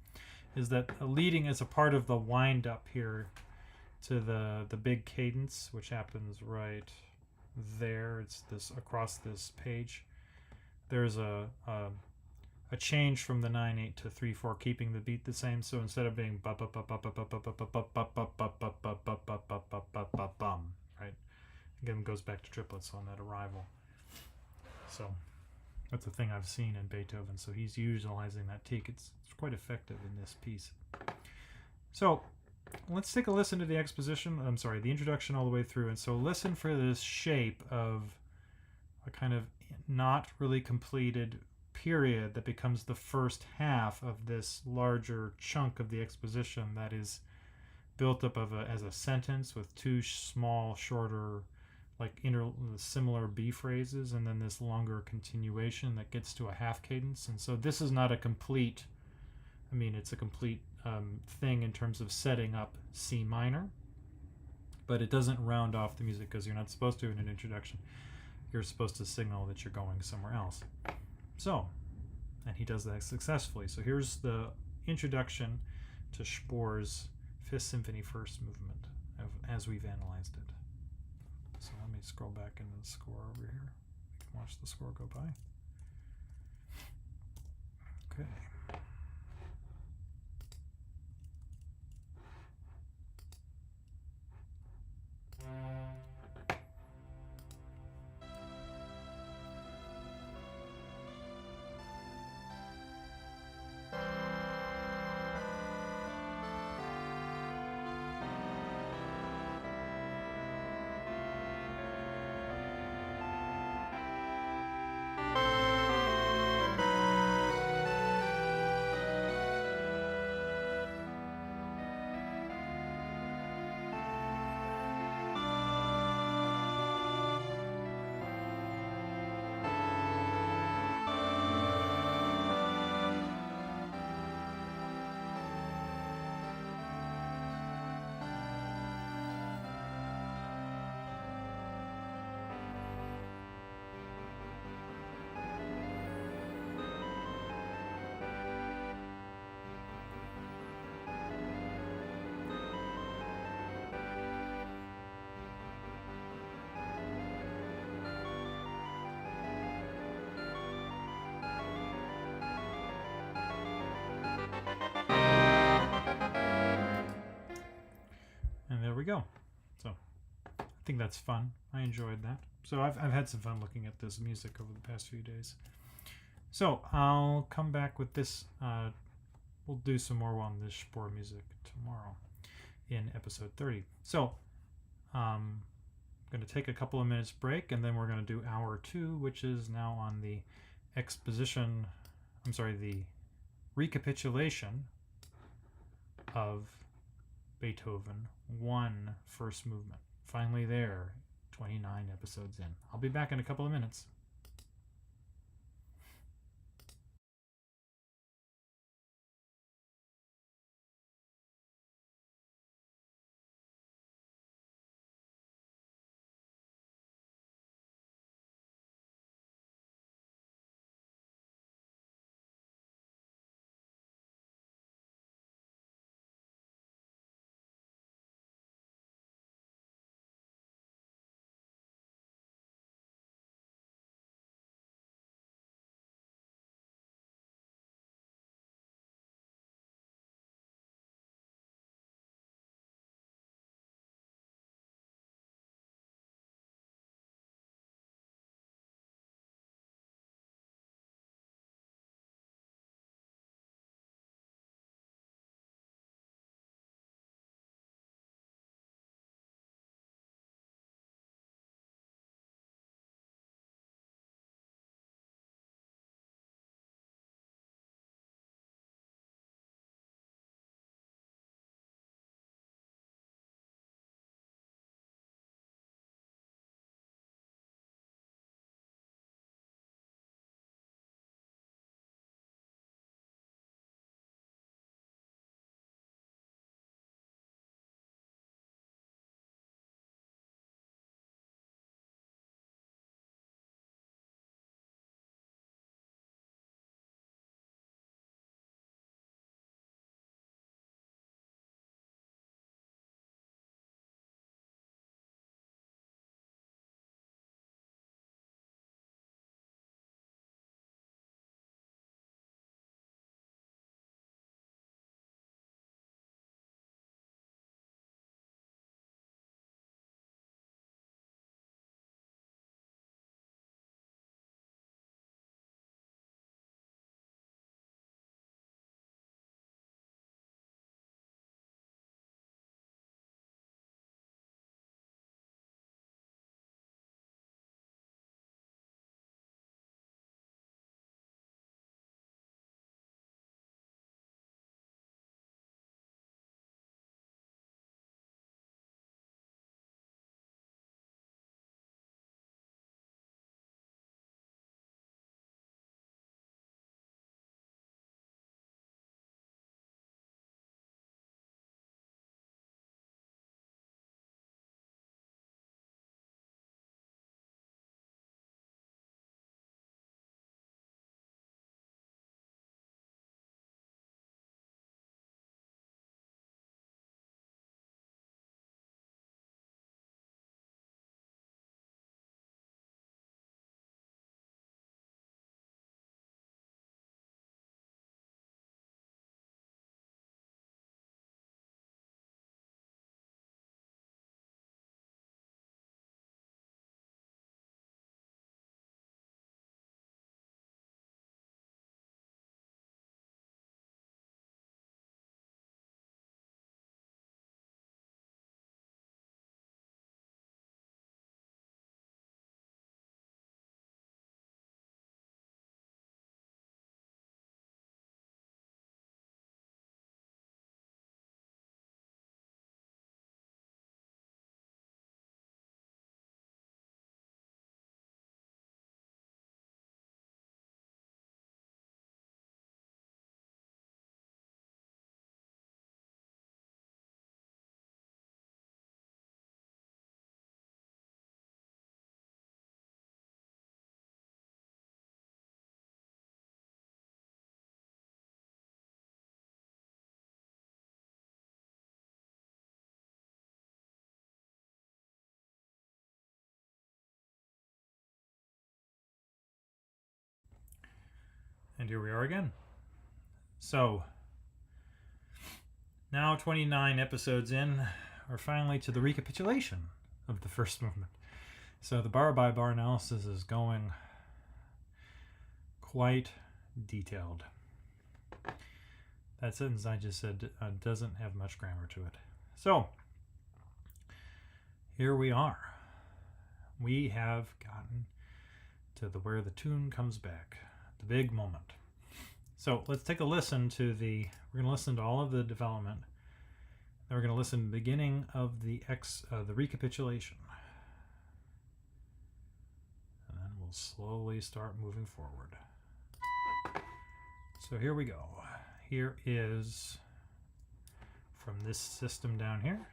Is that leading as a part of the wind up here to the big cadence, which happens right there. It's this across this page. There's a change from the 9/8 to 3/4, keeping the beat the same. So instead of being right, again goes back to triplets on that arrival. So That's a thing I've seen in Beethoven, so he's utilizing that teak. It's quite effective in this piece. So let's take a listen to the exposition. I'm sorry, the introduction all the way through. And so listen for this shape of a kind of not really completed period that becomes the first half of this larger chunk of the exposition that is built up as a sentence with two small, shorter, like similar B phrases, and then this longer continuation that gets to a half cadence. And so this is not a complete, I mean, it's a complete thing in terms of setting up C minor, but it doesn't round off the music because you're not supposed to in an introduction. You're supposed to signal that you're going somewhere else. So, and he does that successfully. So here's the introduction to Spohr's Fifth Symphony, first movement, as we've analyzed it. So let me scroll back into the score over here. You can watch the score go by. Okay. And there we go. So I think that's fun. I enjoyed that. So I've had some fun looking at this music over the past few days. So I'll come back with this. We'll do some more on this Spohr music tomorrow in episode 30. So I'm going to take a couple of minutes break, and then we're going to do hour 2, which is now on the exposition, the recapitulation of Beethoven 1 first movement. Finally there, 29 episodes in. I'll be back in a couple of minutes. And here we are again. So, now 29 episodes in, we're finally to the recapitulation of the first movement. So the bar-by-bar analysis is going quite detailed. That sentence I just said doesn't have much grammar to it. So, here we are. We have gotten to where the tune comes back, the big moment. So let's take a listen to we're going to listen to all of the development. Then we're going to listen to the beginning of the recapitulation. And then we'll slowly start moving forward. So here we go. Here is from this system down here.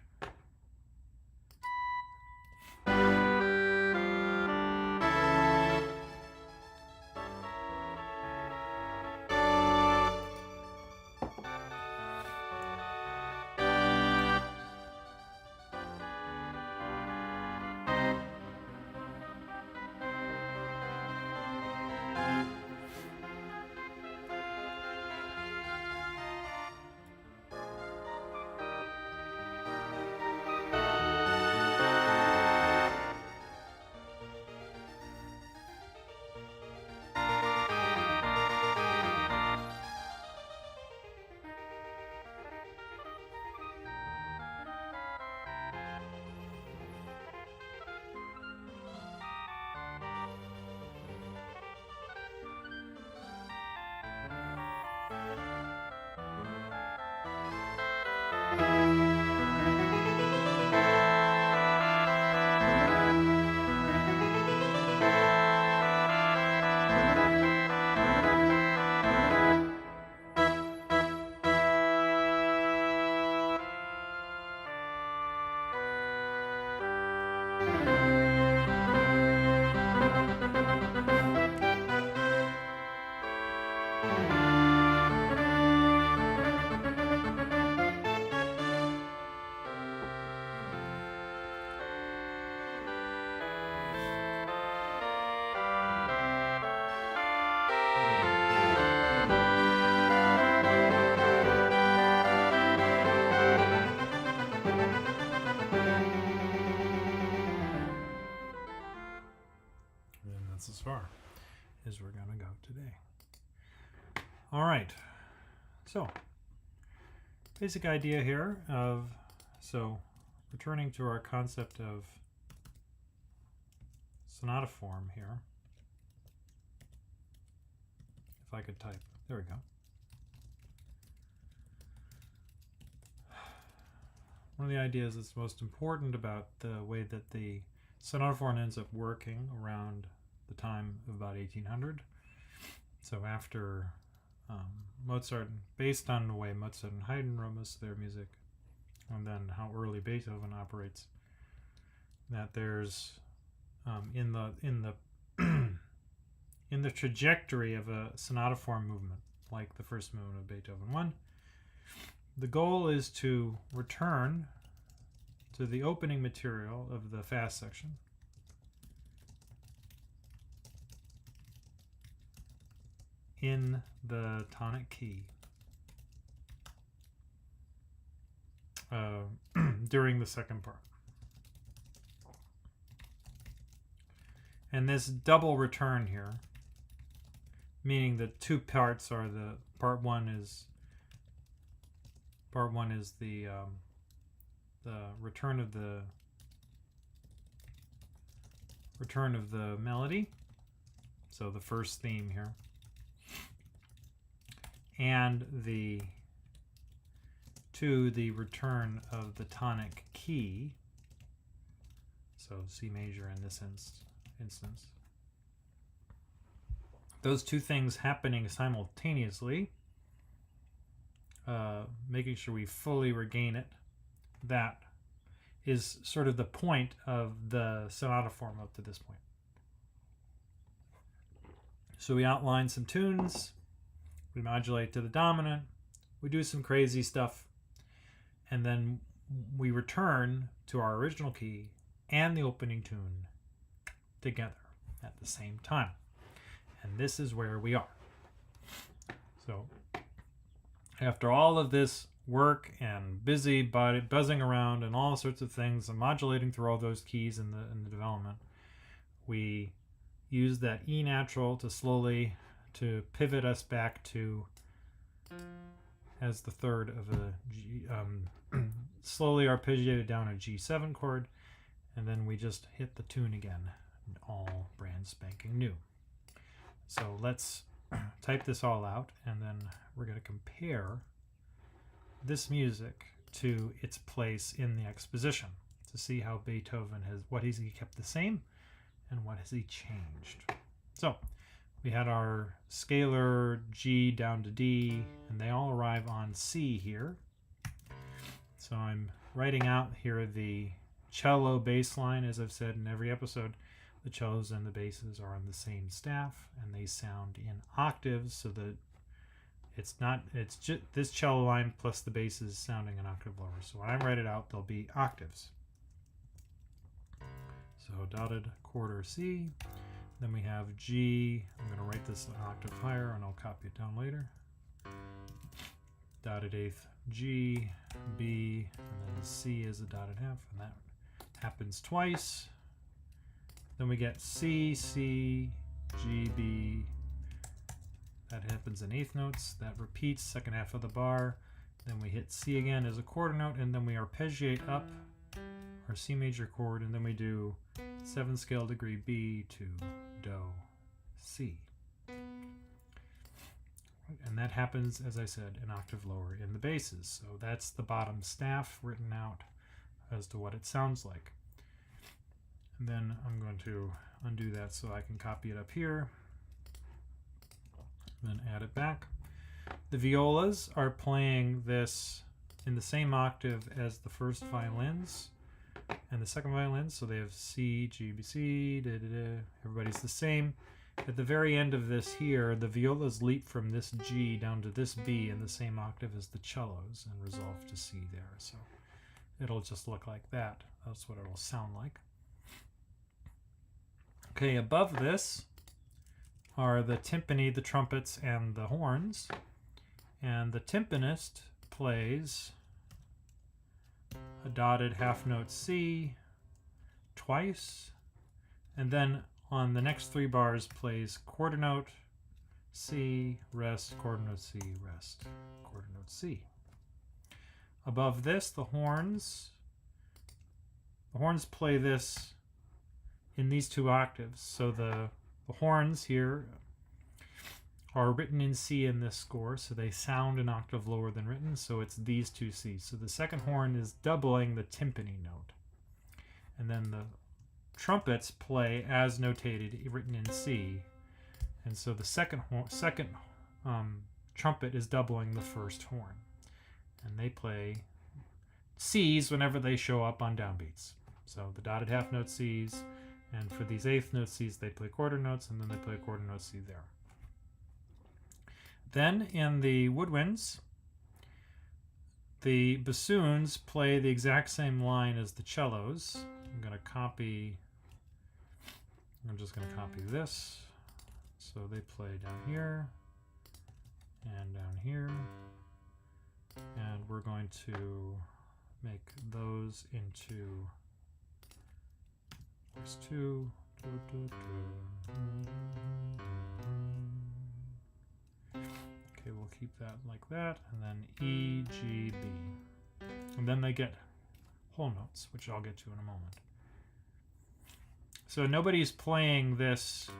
As far as we're going to go today. All right. So, basic idea here returning to our concept of sonata form here. If I could type. There we go. One of the ideas that's most important about the way that the sonata form ends up working around the time of about 1800. So after Mozart, based on the way Mozart and Haydn wrote most of their music, and then how early Beethoven operates, that there's in the in the trajectory of a sonata form movement, like the first movement of Beethoven 1, the goal is to return to the opening material of the fast section, in the tonic key during the second part. And this double return here, meaning the two parts are part one is the return of the melody, so the first theme here, and the return of the tonic key, so C major in this instance. Those two things happening simultaneously, making sure we fully regain it, that is sort of the point of the sonata form up to this point. So we outline some tunes, we modulate to the dominant, we do some crazy stuff, and then we return to our original key and the opening tune together at the same time. And this is where we are. So after all of this work and busy body buzzing around and all sorts of things and modulating through all those keys in the development, we use that E natural to slowly to pivot us back to as the third of a G, slowly arpeggiated down a G7 chord, and then we just hit the tune again, all brand spanking new. So let's type this all out, and then we're going to compare this music to its place in the exposition to see how Beethoven has, what has he kept the same and what has he changed. So we had our scalar G down to D, and they all arrive on C here. So I'm writing out here the cello bass line. As I've said in every episode, the cellos and the basses are on the same staff, and they sound in octaves, so that it's just this cello line plus the basses sounding an octave lower. So when I write it out, they'll be octaves. So dotted quarter C. Then we have G. I'm going to write this an octave higher, and I'll copy it down later. Dotted eighth G, B, and then C is a dotted half, and that happens twice. Then we get C, C, G, B. That happens in eighth notes. That repeats, second half of the bar. Then we hit C again as a quarter note, and then we arpeggiate up our C major chord, and then we do 7th scale degree B to Do, C. And that happens, as I said, an octave lower in the basses. So that's the bottom staff written out as to what it sounds like. And then I'm going to undo that so I can copy it up here. Then add it back. The violas are playing this in the same octave as the first violins and the second violins, so they have C, G, B, C, da, da, da. Everybody's the same. At the very end of this here, the violas leap from this G down to this B in the same octave as the cellos and resolve to C there. So it'll just look like that. That's what it'll sound like. Okay, above this are the timpani, the trumpets, and the horns. And the timpanist plays a dotted half note C twice, and then on the next 3 bars plays quarter note C, rest, quarter note C, rest, quarter note C. Above this, the horns play this in these 2 octaves. So the horns here are written in C in this score, so they sound an octave lower than written, so it's these 2 Cs. So the second horn is doubling the timpani note. And then the trumpets play as notated, written in C. And so the second trumpet is doubling the first horn. And they play Cs whenever they show up on downbeats. So the dotted half note Cs, and for these eighth note Cs, they play quarter notes, and then they play quarter note C there. Then in the woodwinds, the bassoons play the exact same line as the cellos. I'm just going to copy this. So they play down here and down here. And we're going to make those into verse 2. Okay, we'll keep that like that, and then E, G, B. And then they get whole notes, which I'll get to in a moment. So nobody's playing this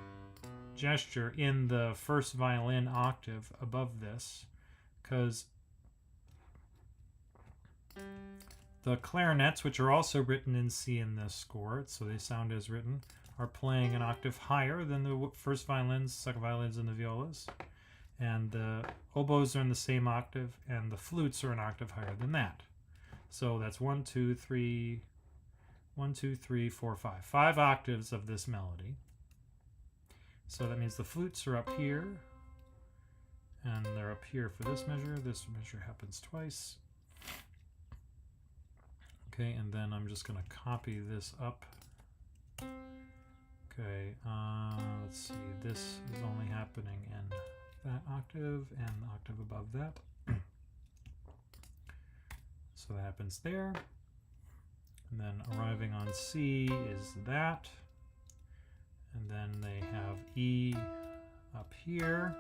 gesture in the first violin octave above this, because the clarinets, which are also written in C in this score, so they sound as written, are playing an octave higher than the first violins, second violins, and the violas. And the oboes are in the same octave, and the flutes are an octave higher than that. So that's 1, 2, 3, 4, 5. 5 octaves of this melody. So that means the flutes are up here, and they're up here for this measure. This measure happens twice. Okay, and then I'm just going to copy this up. Okay, let's see. This is only happening in that octave and the octave above that. So that happens there. And then arriving on C is that. And then they have E up here.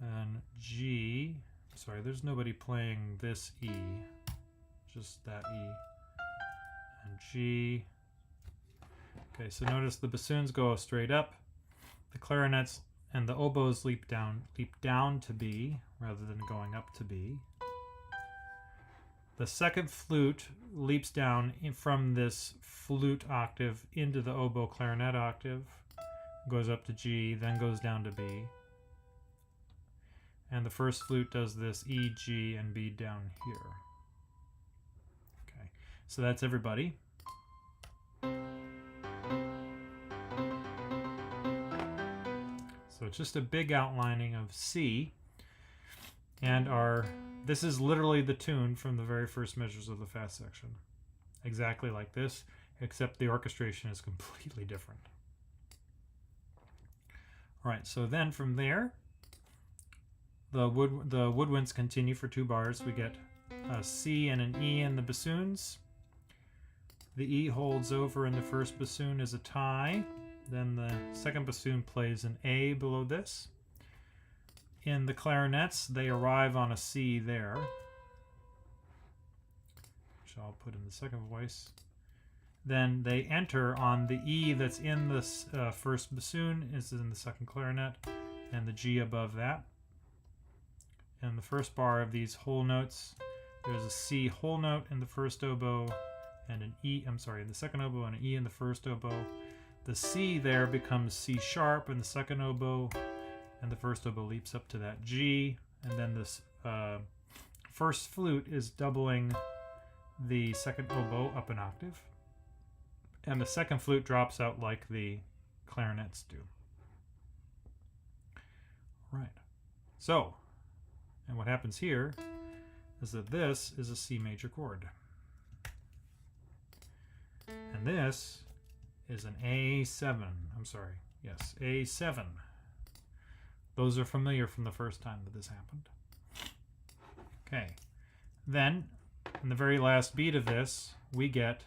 And G. Sorry, there's nobody playing this E. Just that E. And G. Okay, so notice the bassoons go straight up. The clarinets and the oboes leap down to B rather than going up to B. The second flute leaps down from this flute octave into the oboe clarinet octave, goes up to G, then goes down to B. And the first flute does this E, G, and B down here. Okay, so that's everybody. So it's just a big outlining of C, and this is literally the tune from the very first measures of the fast section. Exactly like this, except the orchestration is completely different. All right, so then from there, the woodwinds continue for 2 bars. We get a C and an E in the bassoons. The E holds over in the first bassoon as a tie. Then the second bassoon plays an A below this. In the clarinets, they arrive on a C there, which I'll put in the second voice. Then they enter on the E that's in the first bassoon, is in the second clarinet, and the G above that. In the first bar of these whole notes, there's a C whole note in the first oboe, and an E, in the second oboe, and an E in the first oboe. The C there becomes C sharp in the second oboe, and the first oboe leaps up to that G, and then this first flute is doubling the second oboe up an octave, and the second flute drops out like the clarinets do. Right. So, and what happens here is that this is a C major chord, and this is an A7. A7. Those are familiar from the first time that this happened. Okay. Then, in the very last beat of this, we get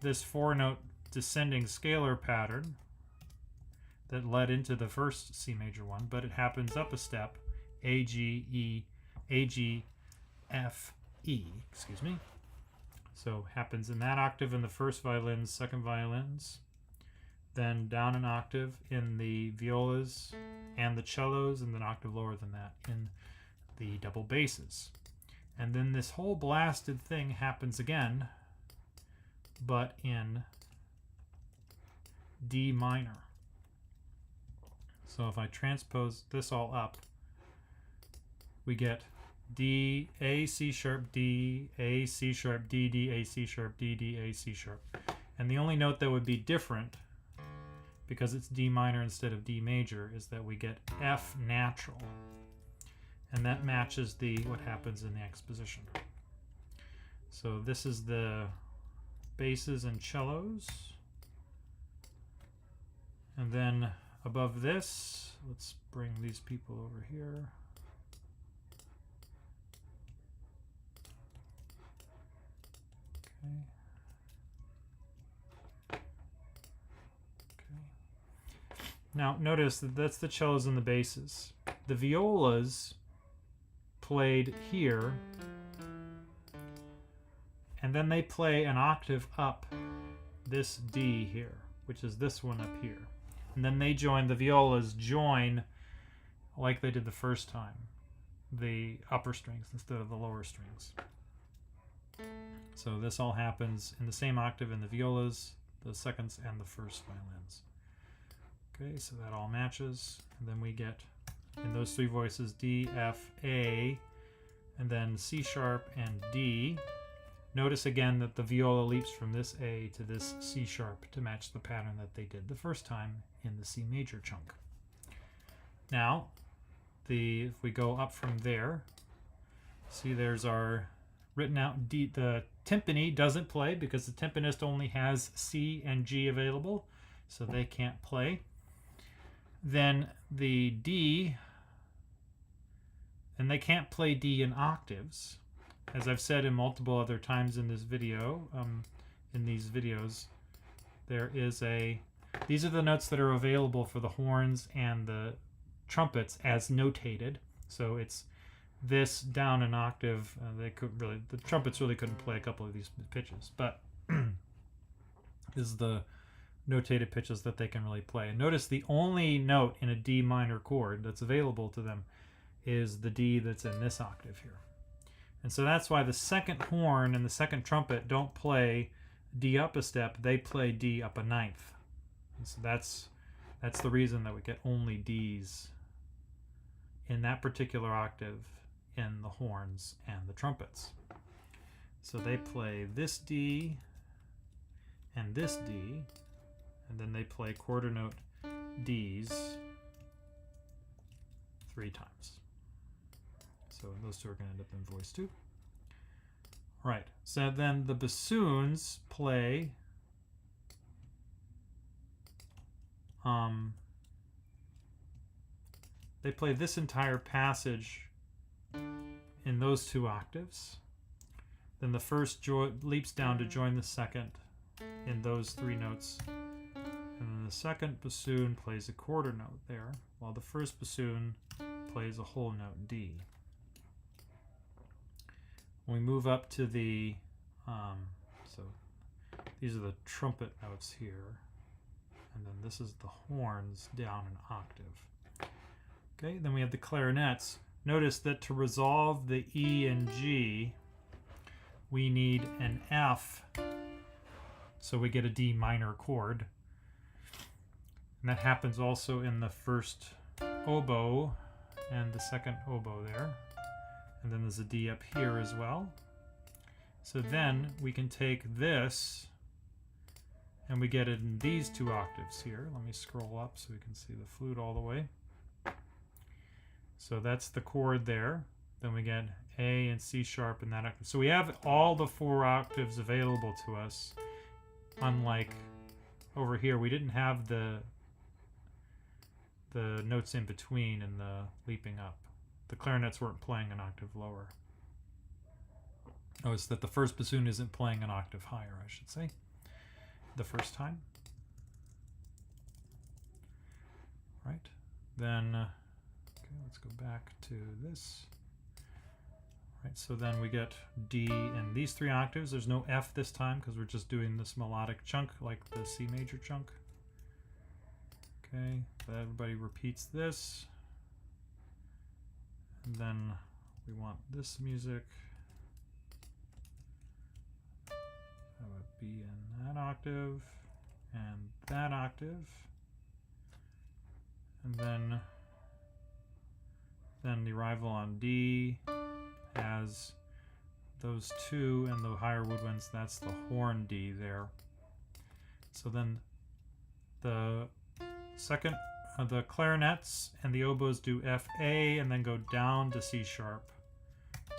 this 4-note descending scalar pattern that led into the first C major one, but it happens up a step, A, G, E, A, G, F, E, excuse me. So happens in that octave in the first violins, second violins, then down an octave in the violas and the cellos, and then an octave lower than that in the double basses. And then this whole blasted thing happens again, but in D minor. So if I transpose this all up, we get D, A, C sharp, D, A, C sharp, D, D, A, C sharp, D, D, A, C sharp. And the only note that would be different, because it's D minor instead of D major, is that we get F natural. And that matches what happens in the exposition. So this is the basses and cellos. And then above this, let's bring these people over here. Now notice that that's the cellos and the basses. The violas played here, and then they play an octave up this D here, which is this one up here. And then they join, the violas join, like they did the first time, the upper strings instead of the lower strings. So this all happens in the same octave in the violas, the seconds, and the first violins. Okay, so that all matches. And then we get, in those 3 voices, D, F, A, and then C sharp and D. Notice again that the viola leaps from this A to this C sharp to match the pattern that they did the first time in the C major chunk. Now, if we go up from there, see there's our written out D. The timpani doesn't play because the timpanist only has C and G available, so they can't play. then the D, and they can't play D in octaves. As I've said in multiple other times in this video, in these videos, there is these are the notes that are available for the horns and the trumpets as notated. So it's this down an octave. The trumpets really couldn't play a couple of these pitches, but this is the notated pitches that they can really play. And notice the only note in a D minor chord that's available to them is the D that's in this octave here. And so that's why the second horn and the second trumpet don't play D up a step, they play D up a ninth. And so that's the reason that we get only Ds in that particular octave in the horns and the trumpets. So they play this D and this D, and then they play quarter note Ds 3 times. So those two are going to end up in voice 2. Right, so then the bassoons play they play this entire passage in those 2 octaves. Then the first leaps down to join the second in those 3 notes. And then the second bassoon plays a quarter note there, while the first bassoon plays a whole note D. When we move up to the, so these are the trumpet notes here, and then this is the horns down an octave. Okay, then we have the clarinets. Notice that to resolve the E and G, we need an F, so we get a D minor chord. And that happens also in the first oboe and the second oboe there. And then there's a D up here as well. So then we can take this and we get it in these 2 octaves here. Let me scroll up so we can see the flute all the way. So that's the chord there. Then we get A and C sharp in that octave. So we have all the 4 octaves available to us. Unlike over here, we didn't have the notes in between and the leaping up. The clarinets weren't playing an octave lower. Notice that the first bassoon isn't playing an octave higher, I should say, the first time. Right, then, okay, let's go back to this. Right, so then we get D in these 3 octaves. There's no F this time because we're just doing this melodic chunk like the C major chunk. Okay, so everybody repeats this. And then we want this music. That would be in that octave and that octave. And then the arrival on D has those 2 and the higher woodwinds. That's the horn D there. So then the second, the clarinets and the oboes do F, A, and then go down to C sharp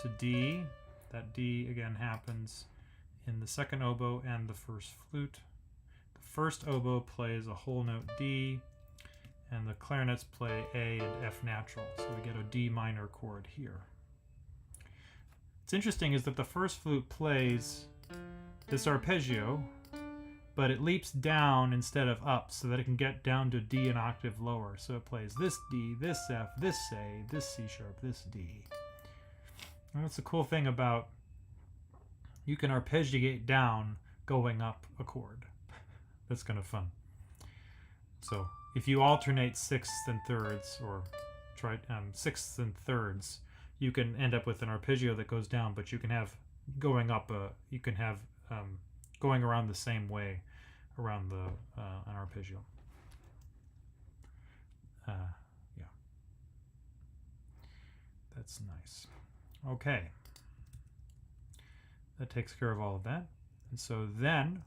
to D. That D again happens in the second oboe and the first flute. The first oboe plays a whole note D, and the clarinets play A and F natural. So we get a D minor chord here. What's interesting is that the first flute plays this arpeggio, but it leaps down instead of up so that it can get down to D an octave lower. So it plays this D, this F, this A, this C sharp, this D. And that's the cool thing about, you can arpeggiate down going up a chord. That's kind of fun. So if you alternate sixths and thirds, or try sixths and thirds, you can end up with an arpeggio that goes down, but you can have going up going around the same way around an arpeggio. Yeah, that's nice. Okay, that takes care of all of that. And so then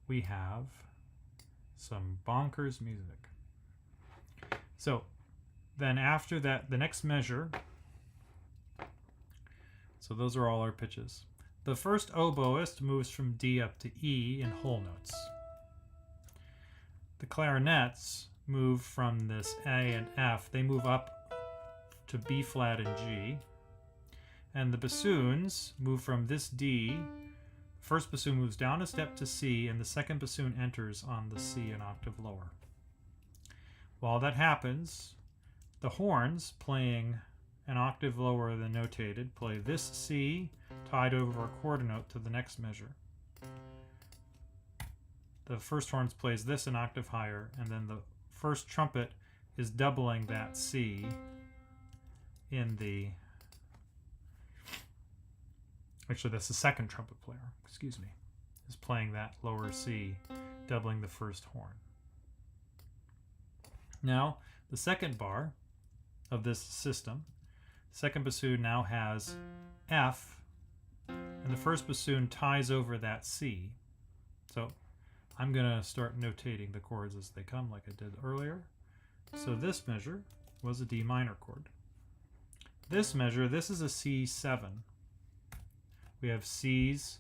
we have some bonkers music. So then after that, the next measure, so those are all our pitches. The first oboist moves from D up to E in whole notes. The clarinets move from this A and F, they move up to B flat and G. And the bassoons move from this D. First bassoon moves down a step to C, and the second bassoon enters on the C an octave lower. While that happens, the horns, playing an octave lower than notated, play this C tied over a quarter note to the next measure. The first horns plays this an octave higher, and then the first trumpet is doubling that C in the... Actually, that's the second trumpet player, excuse me, is playing that lower C, doubling the first horn. Now, the second bar of this system, second bassoon now has F, and the first bassoon ties over that C. So I'm going to start notating the chords as they come like I did earlier. So this measure was a D minor chord. This measure, this is a C7. We have C's,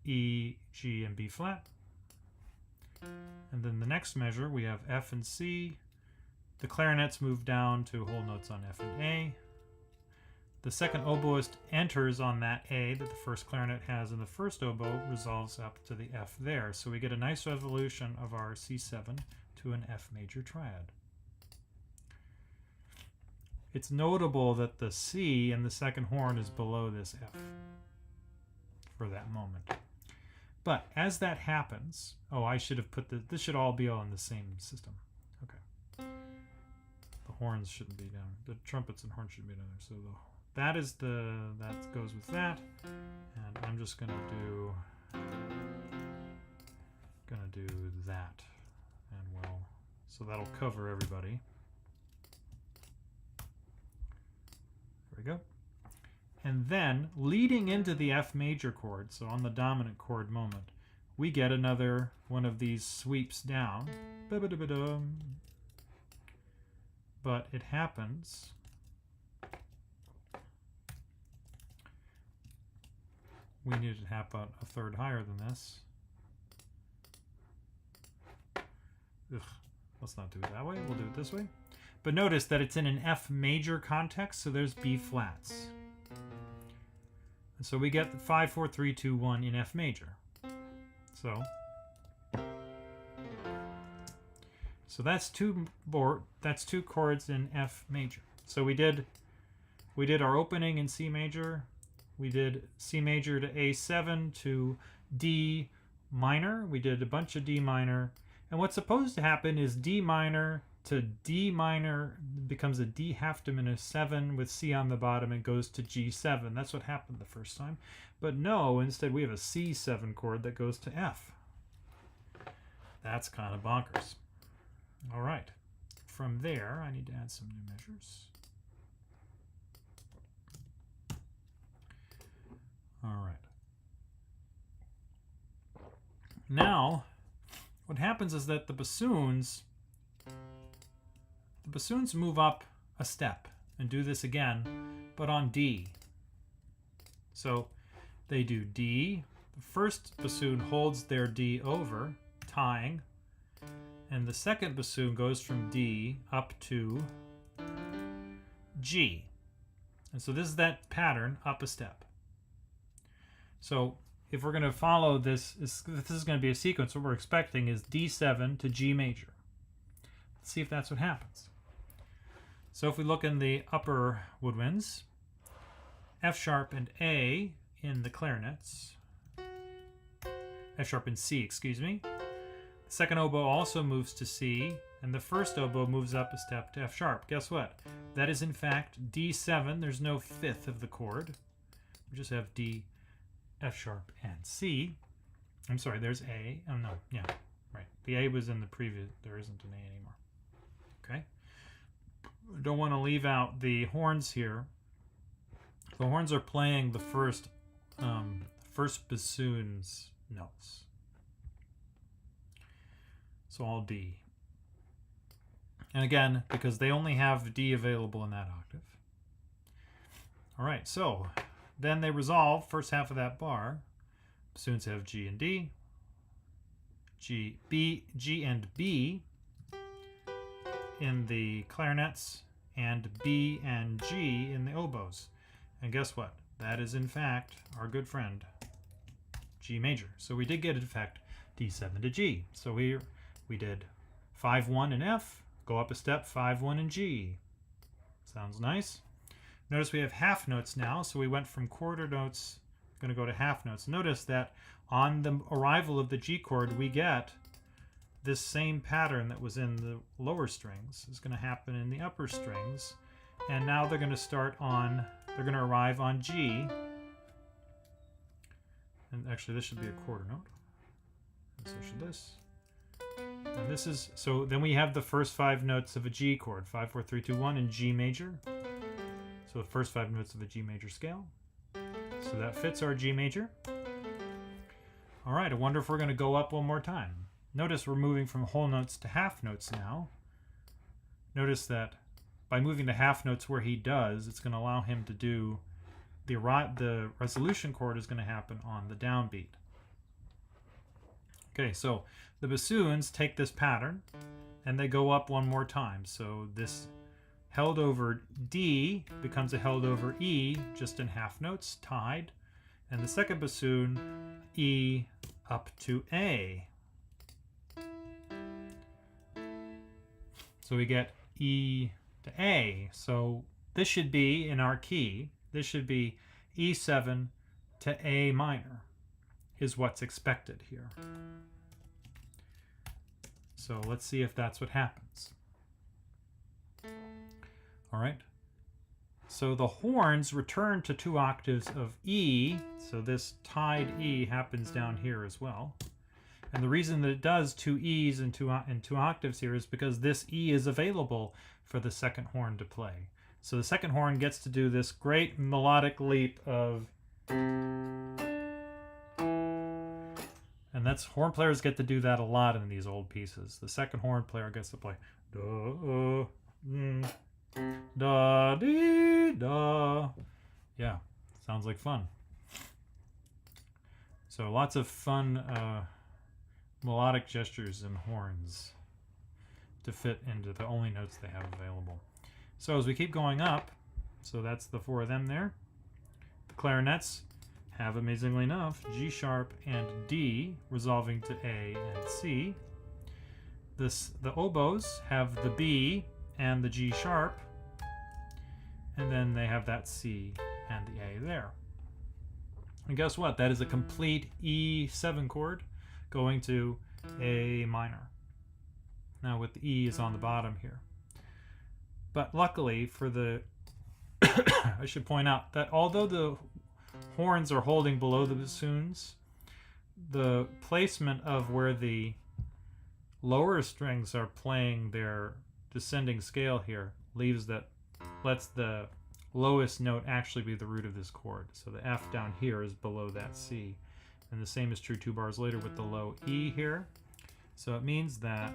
E, G, and B flat. And then the next measure, we have F and C. The clarinets move down to whole notes on F and A. The second oboist enters on that A that the first clarinet has, and the first oboe resolves up to the F there. So we get a nice resolution of our C7 to an F major triad. It's notable that the C in the second horn is below this F for that moment. But as that happens, oh, I should have put this should all be all in the same system. Okay. The horns shouldn't be down. The trumpets and horns shouldn't be down there. So that goes with that. And I'm just gonna do that. And so that'll cover everybody. There we go. And then, leading into the F major chord, so on the dominant chord moment, we get another one of these sweeps down. But it happens we need to happen a third higher than this. Ugh, let's not do it that way. We'll do it this way. But notice that it's in an F major context, so there's B flats. And so we get the 5, 4, 3, 2, 1 in F major. So that's two chords in F major. So we did our opening in C major. We did C major to A7 to D minor. We did a bunch of D minor. And what's supposed to happen is D minor to D minor becomes a D half diminished 7 with C on the bottom and goes to G7. That's what happened the first time. But no, instead we have a C7 chord that goes to F. That's kind of bonkers. All right. From there, I need to add some new measures. All right. Now, what happens is that the bassoons move up a step and do this again, but on D. So they do D. The first bassoon holds their D over, tying, and the second bassoon goes from D up to G. And so this is that pattern, up a step. So if we're going to follow this, if this is going to be a sequence, what we're expecting is D7 to G major. Let's see if that's what happens. So if we look in the upper woodwinds, F sharp and A in the clarinets, F sharp and C, excuse me. The second oboe also moves to C, and the first oboe moves up a step to F sharp. Guess what? That is in fact D7. There's no fifth of the chord. We just have D, F sharp, and C. I'm sorry, there's A. Oh no, yeah, right. The A was in the previous. There isn't an A anymore. Okay. Don't want to leave out the horns here. The horns are playing the first bassoon's notes. So all D. And again, because they only have D available in that octave. All right, so then they resolve first half of that bar. Bassoons have G and D, G, B, G and B. in the clarinets and B and G in the oboes. And guess what? That is in fact our good friend G major. So we did get in fact D7 to G. So we did 5-1 in F, go up a step, 5-1 in G. Sounds nice. Notice we have half notes now, so we went from quarter notes, going to go to half notes. Notice that on the arrival of the G chord, we get this same pattern that was in the lower strings is going to happen in the upper strings. And now they're going to start on, they're going to arrive on G. And actually this should be a quarter note. And so should this. And this is, so then we have the first 5 notes of a G chord, 5, 4, 3, 2, 1 in G major. So the first 5 notes of a G major scale. So that fits our G major. All right, I wonder if we're going to go up one more time. Notice we're moving from whole notes to half notes now. Notice that by moving to half notes where he does, it's going to allow him to do the resolution chord is going to happen on the downbeat. Okay, so the bassoons take this pattern and they go up one more time. So this held over D becomes a held over E, just in half notes, tied. And the second bassoon, E up to A. So we get E to A. So this should be, in our key, this should be E7 to A minor is what's expected here. So let's see if that's what happens. All right. So the horns return to 2 octaves of E. So this tied E happens down here as well. And the reason that it does 2 E's and 2 octaves here is because this E is available for the second horn to play. So the second horn gets to do this great melodic leap of, and that's, horn players get to do that a lot in these old pieces. The second horn player gets to play da, da, dee, da. Yeah, sounds like fun. So lots of fun melodic gestures and horns to fit into the only notes they have available. So as we keep going up, so that's the 4 of them there. The clarinets have, amazingly enough, G sharp and D resolving to A and C. The oboes have the B and the G sharp, and then they have that C and the A there. And guess what? That is a complete E7 chord going to A minor. Now with the E is on the bottom here. But luckily for the, I should point out that although the horns are holding below the bassoons, the placement of where the lower strings are playing their descending scale here lets the lowest note actually be the root of this chord. So the F down here is below that C. And the same is true 2 bars later with the low E here. So it means that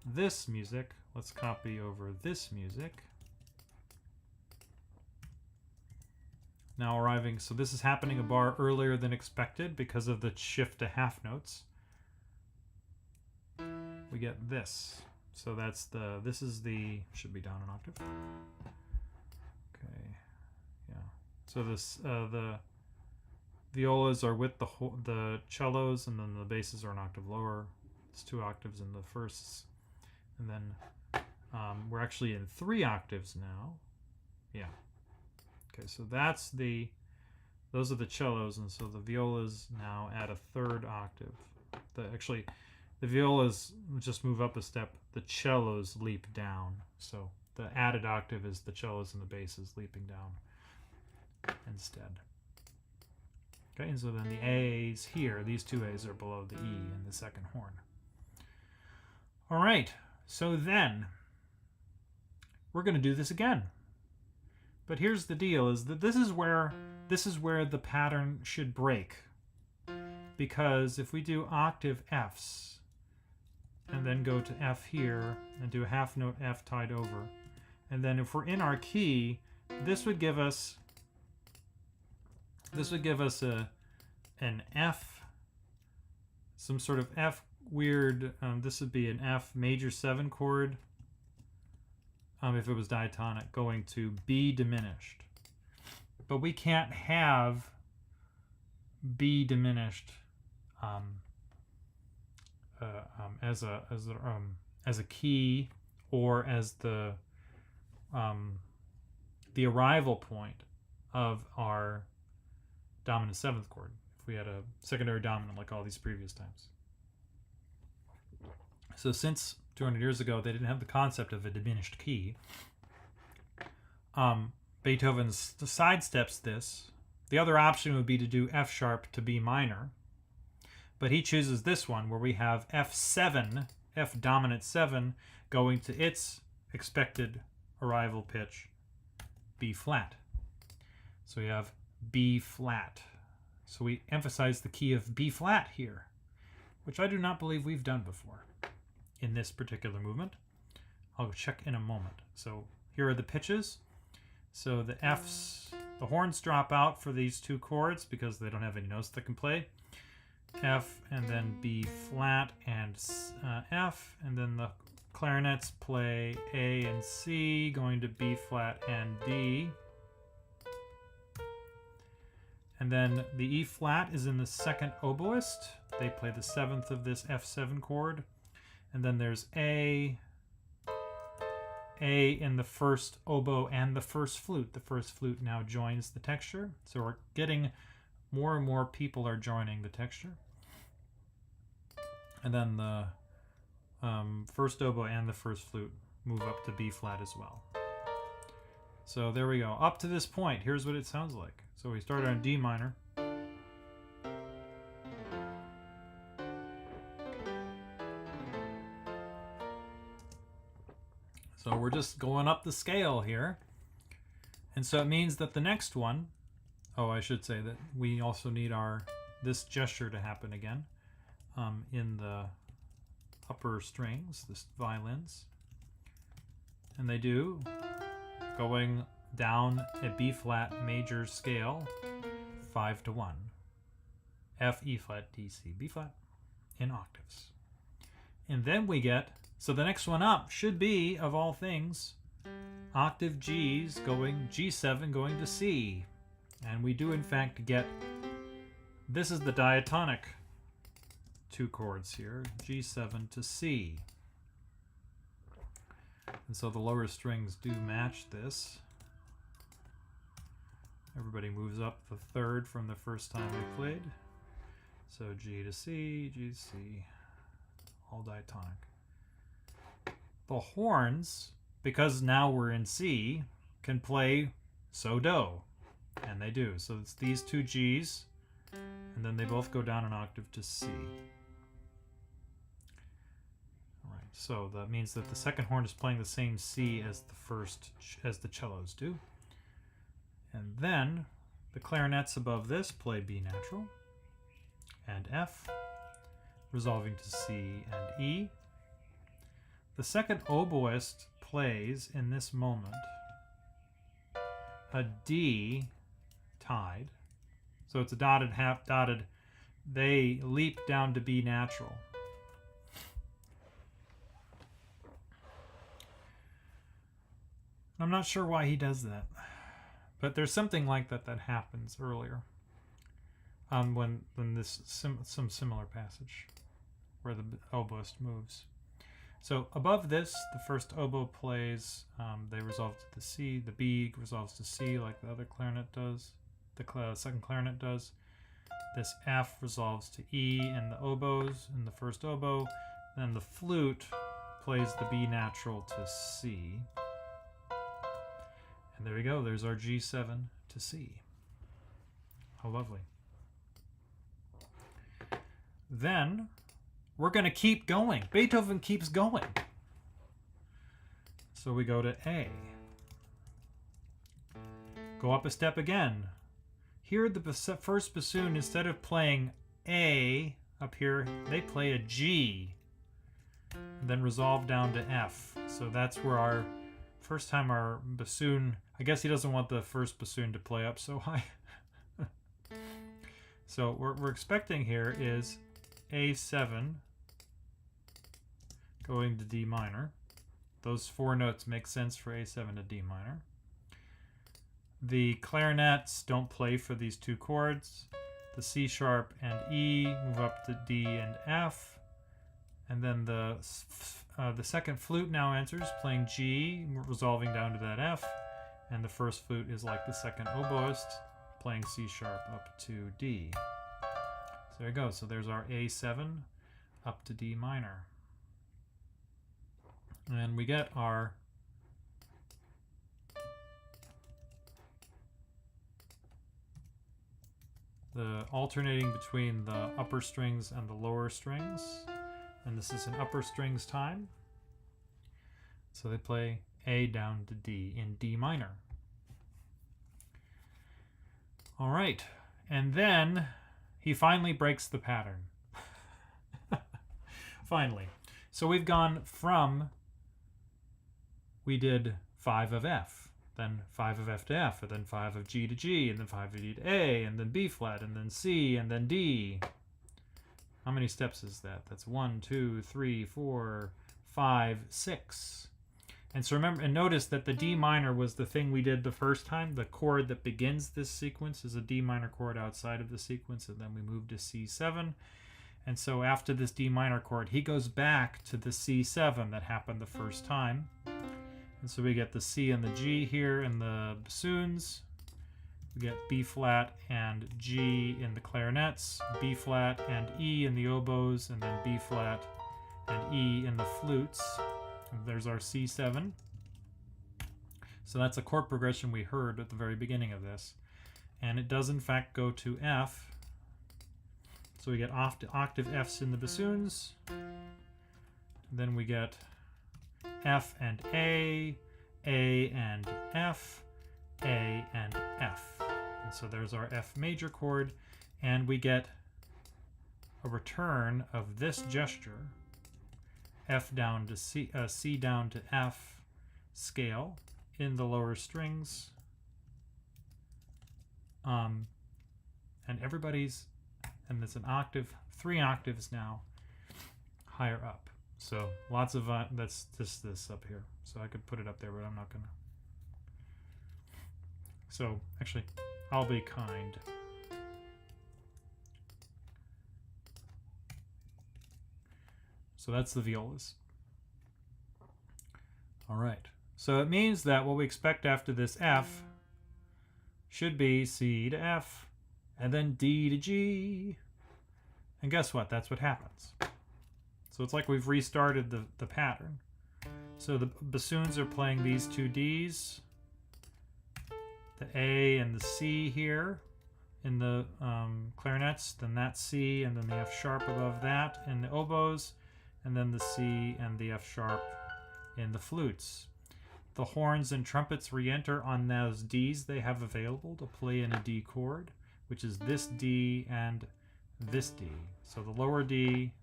this music, let's copy over this music. Now arriving, so this is happening a bar earlier than expected because of the shift to half notes. We get this. So that's the, this is the, should be down an octave. Okay, yeah. So this, the violas are with the cellos, and then the basses are an octave lower. It's 2 octaves in the firsts. And then we're actually in 3 octaves now. Yeah. Okay, so that's those are the cellos, and so the violas now add a 3rd octave. Actually, the violas just move up a step. The cellos leap down. So the added octave is the cellos and the basses leaping down instead. Okay, and so then the A's here, these 2 A's are below the E in the second horn. All right, so then we're going to do this again. But here's the deal, is that this is where the pattern should break. Because if we do octave Fs, and then go to F here, and do a half note F tied over, and then if we're in our key, this would give us an F, some sort of F weird, this would be an F major 7 chord, if it was diatonic, going to B diminished. But we can't have B diminished as a key or as the arrival point of our dominant seventh chord if we had a secondary dominant like all these previous times. So since 200 years ago they didn't have the concept of a diminished key, Beethoven sidesteps this. The other option would be to do F sharp to B minor, but he chooses this one where we have F7, F dominant 7, going to its expected arrival pitch, B flat. So we have B flat. So we emphasize the key of B flat here, which I do not believe we've done before in this particular movement. I'll check in a moment. So here are the pitches. So the F's, the horns drop out for these two chords because they don't have any notes that can play. F and then B flat and F, and then the clarinets play A and C, going to B flat and D. And then the E flat is in the second oboist. They play the seventh of this F7 chord. And then there's A in the first oboe and the first flute. The first flute now joins the texture. So we're getting more and more people are joining the texture. And then the first oboe and the first flute move up to B flat as well. So there we go. Up to this point, here's what it sounds like. So we started on D minor. So we're just going up the scale here. And so it means that the next one, oh, I should say that we also need this gesture to happen again in the upper strings, the violins. And they do, going down a B flat major scale, 5-1. F, E flat, D, C, B flat in octaves. And then we get, so the next one up should be, of all things, octave G's going, G7 going to C. And we do in fact get, this is the diatonic two chords here, G7 to C. And so the lower strings do match this. Everybody moves up the third from the first time we played. So G to C, G to C, all diatonic. The horns, because now we're in C, can play so do, and they do. So it's these two G's, and then they both go down an octave to C. All right, so that means that the second horn is playing the same C as the first, as the cellos do. And then the clarinets above this play B natural and F, resolving to C and E. The second oboist plays in this moment a D tied. So it's a dotted, half dotted. They leap down to B natural. I'm not sure why he does that, but there's something like that that happens earlier when this some similar passage where the oboist moves. So above this, the first oboe plays, they resolve to the C, the B resolves to C like the other clarinet does, the second clarinet does. This F resolves to E in the oboes, in the first oboe. Then the flute plays the B natural to C. And there we go, there's our G7 to C. How lovely. Then we're going to keep going. Beethoven keeps going. So we go to A. Go up a step again. Here the first bassoon, instead of playing A up here, they play a G. And then resolve down to F. So that's where our first time our bassoon, I guess he doesn't want the first bassoon to play up so high. So what we're expecting here is A7 going to D minor. Those 4 notes make sense for A7 to D minor. The clarinets don't play for these 2 chords. The C sharp and E move up to D and F. And then the second flute now enters, playing G, resolving down to that F. And the first flute is like the second oboist, playing C sharp up to D. So there you go. So there's our A7 up to D minor. And we get our the alternating between the upper strings and the lower strings. And this is an upper strings time. So they play A down to D in D minor. All right. And then he finally breaks the pattern. Finally. So we've gone from, we did 5 of F, then 5 of F to F, and then 5 of G to G, and then 5 of D to A, and then B flat, and then C, and then D. How many steps is that? That's 1, 2, 3, 4, 5, 6. And so remember, and notice that the D minor was the thing we did the first time. The chord that begins this sequence is a D minor chord outside of the sequence, and then we move to C7. And so after this D minor chord, he goes back to the C7 that happened the first time. And so we get the C and the G here in the bassoons. We get B flat and G in the clarinets, B flat and E in the oboes, and then B flat and E in the flutes. And there's our C7. So that's a chord progression we heard at the very beginning of this. And it does in fact go to F. So we get octave Fs in the bassoons. Then we get F and A and F, A and F. And so there's our F major chord, and we get a return of this gesture, F down to C, C down to F scale in the lower strings. And everybody's, and it's an octave, 3 octaves now higher up. So lots of, that's just this up here. So I could put it up there, but I'm not gonna. So actually, I'll be kind. So that's the violas. All right. So it means that what we expect after this F should be C to F, and then D to G. And guess what? That's what happens. So it's like we've restarted the pattern. So the bassoons are playing these 2 Ds, the A and the C here in the clarinets, then that C, and then the F sharp above that in the oboes, and then the C and the F sharp in the flutes. The horns and trumpets re-enter on those Ds they have available to play in a D chord, which is this D and this D. So the lower D,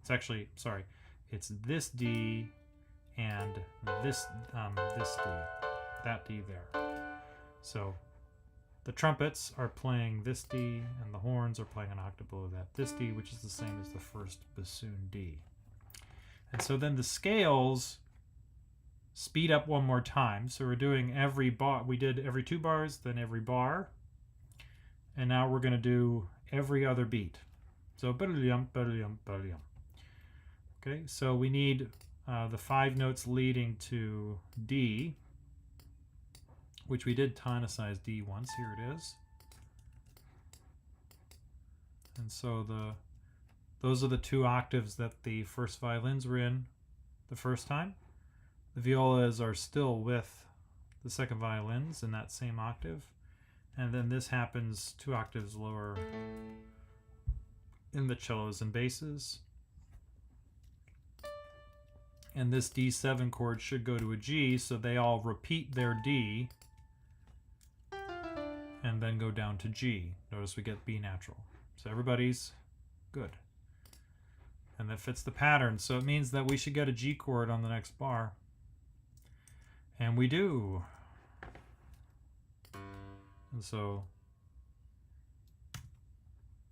it's actually, sorry, it's this D and this D, that D there. So the trumpets are playing this D, and the horns are playing an octave below that, this D, which is the same as the first bassoon D. And so then the scales speed up one more time. So we're doing every bar, we did every 2 bars, then every bar, and now we're going to do every other beat. So okay, so we need the 5 notes leading to D, which we did tonicize D once. Here it is. And so those are the 2 octaves that the first violins were in the first time. The violas are still with the second violins in that same octave. And then this happens 2 octaves lower in the cellos and basses. And this D7 chord should go to a G, so they all repeat their D and then go down to G. Notice we get B natural. So everybody's good. And that fits the pattern. So it means that we should get a G chord on the next bar. And we do. And so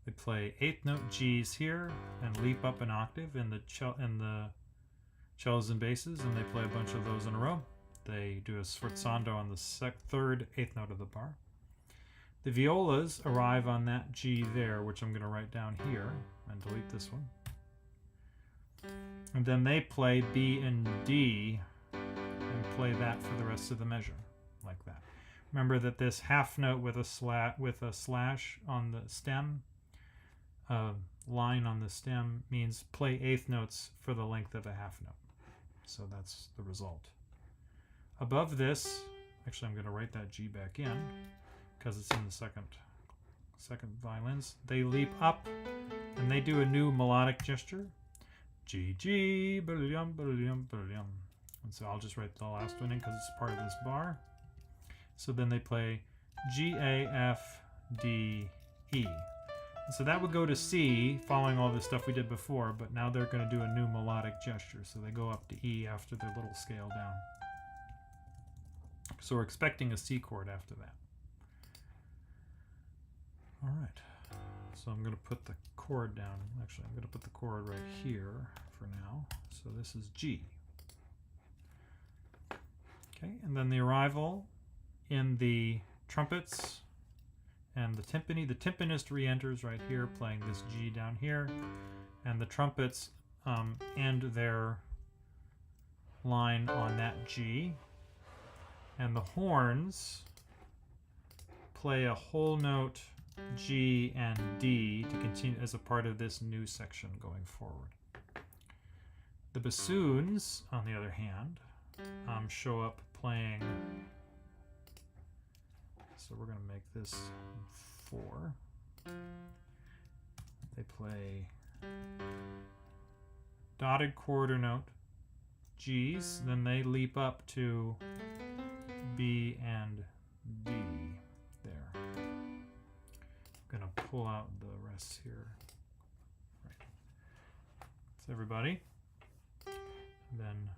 we play 8th note G's here and leap up an octave in the cellos and basses, and they play a bunch of those in a row. They do a sforzando on the third eighth note of the bar. The violas arrive on that G there, which I'm going to write down here and delete this one. And then they play B and D and play that for the rest of the measure, like that. Remember that this half note with a slash on the stem, line on the stem, means play eighth notes for the length of a half note. So that's the result. Above this, actually I'm going to write that G back in because it's in the second violins. They leap up and they do a new melodic gesture. G, G, ba-da-dum, ba-da-dum, ba-da-dum. And so I'll just write the last one in because it's part of this bar. So then they play G, A, F, D, E. And so that would go to C, following all the stuff we did before, but now they're going to do a new melodic gesture. So they go up to E after their little scale down. So we're expecting a C chord after that. All right. So I'm going to put the chord down. Actually, I'm going to put the chord right here for now. So this is G. Okay, and then the arrival in the trumpets and the timpani. The timpanist re-enters right here, playing this G down here, and the trumpets end their line on that G, and the horns play a whole note G and D to continue as a part of this new section going forward. The bassoons, on the other hand, show up playing. So we're going to make this 4. They play dotted quarter note G's, then they leap up to B and D there. I'm going to pull out the rest here. Right. That's everybody. And then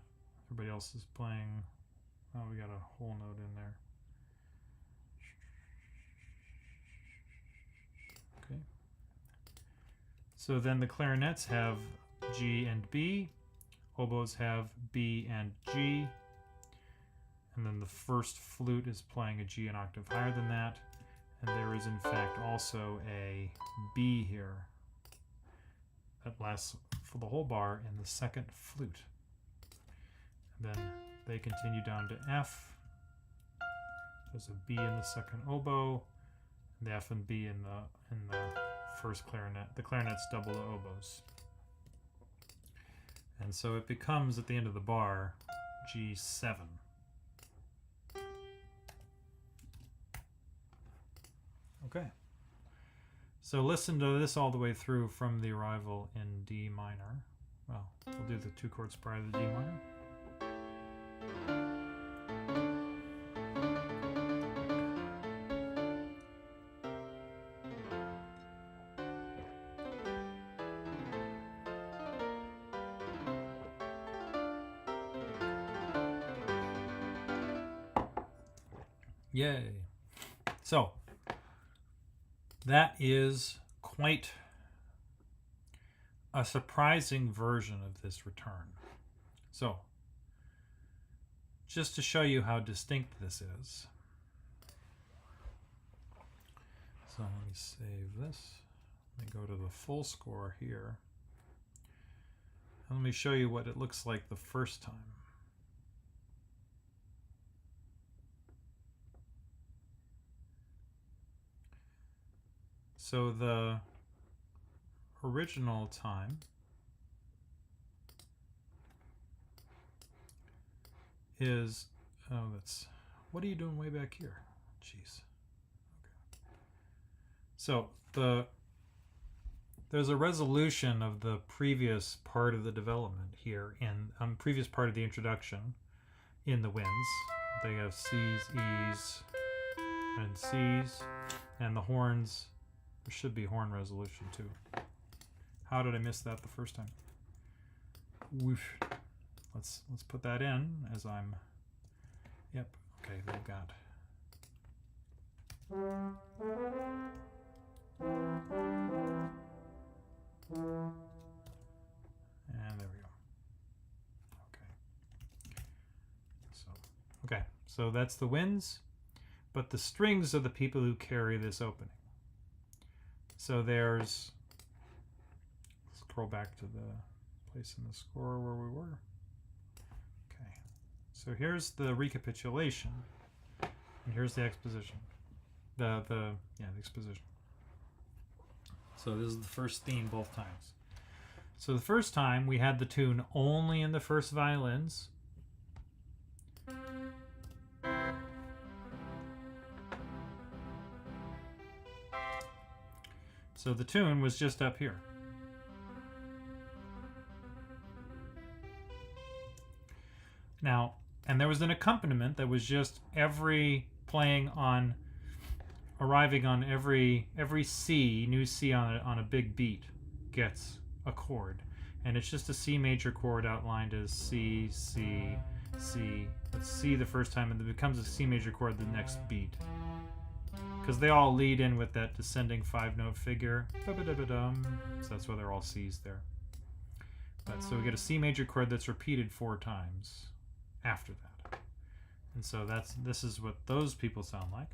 everybody else is playing. Oh, we got a whole note in there. Okay. So then the clarinets have G and B. Oboes have B and G. And then the first flute is playing a G an octave higher than that. And there is in fact also a B here that lasts for the whole bar in the second flute. And then they continue down to F. There's a B in the second oboe, and the F and B in the first clarinet. The clarinets double the oboes. And so it becomes, at the end of the bar, G7. Okay. So listen to this all the way through from the arrival in D minor. Well, we'll do the 2 chords prior to the D minor. Yay. So, that is quite a surprising version of this return. So, just to show you how distinct this is. So let me save this. Let me go to the full score here. And let me show you what it looks like the first time. So the original time is, what are you doing way back here? Jeez. Okay. So there's a resolution of the previous part of the development here in previous part of the introduction in the winds. They have C's, E's, and C's, and the horns. There should be horn resolution too. How did I miss that the first time? Whoosh. Let's put that in as I'm. Yep. Okay, they've got. And there we go. So that's the winds, but the strings are the people who carry this opening. So there's, scroll back to the place in the score where we were. Okay, so here's the recapitulation, and here's the exposition. The exposition. So this is the first theme both times. So the first time we had the tune only in the first violins. So the tune was just up here. Now, and there was an accompaniment that was just every playing on, arriving on every C, new C on a big beat gets a chord. And it's just a C major chord outlined as C, C, C. It's C the first time, and it becomes a C major chord the next beat. Because they all lead in with that descending 5-note figure. So that's why they're all C's there. But so we get a C major chord that's repeated 4 times after that. And so this is what those people sound like.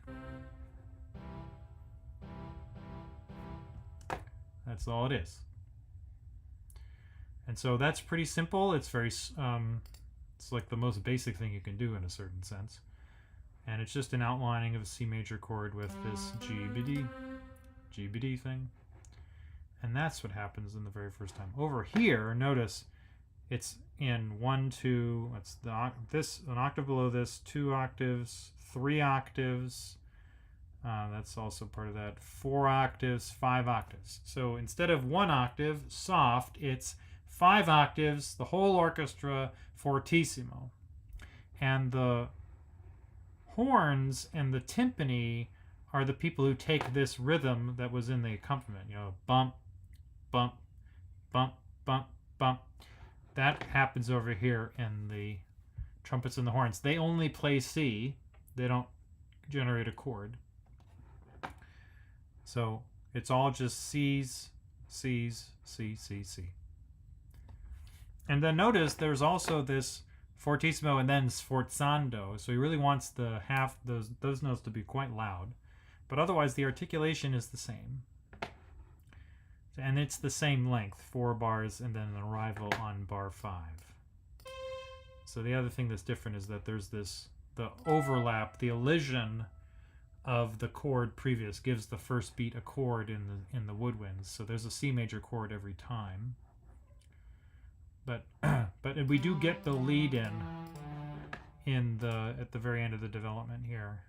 That's all it is. And so that's pretty simple. It's very, it's like the most basic thing you can do in a certain sense. And it's just an outlining of a C major chord with this G-B-D thing. And that's what happens in the very first time. Over here, notice it's in 1, 2, it's an octave below this, 2 octaves, 3 octaves. That's also part of that. 4 octaves, 5 octaves. So instead of 1 octave, soft, it's 5 octaves, the whole orchestra, fortissimo. And the horns and the timpani are the people who take this rhythm that was in the accompaniment. You know, bump, bump, bump, bump, bump. That happens over here in the trumpets and the horns. They only play C. They don't generate a chord. So it's all just C's, C's, C, C, C. And then notice there's also this fortissimo and then sforzando. So he really wants the those notes to be quite loud. But otherwise the articulation is the same. And it's the same length, 4 bars and then an arrival on bar 5. So the other thing that's different is that there's the overlap, the elision of the chord previous gives the first beat a chord in the woodwinds. So there's a C major chord every time. But we do get the lead at the very end of the development here.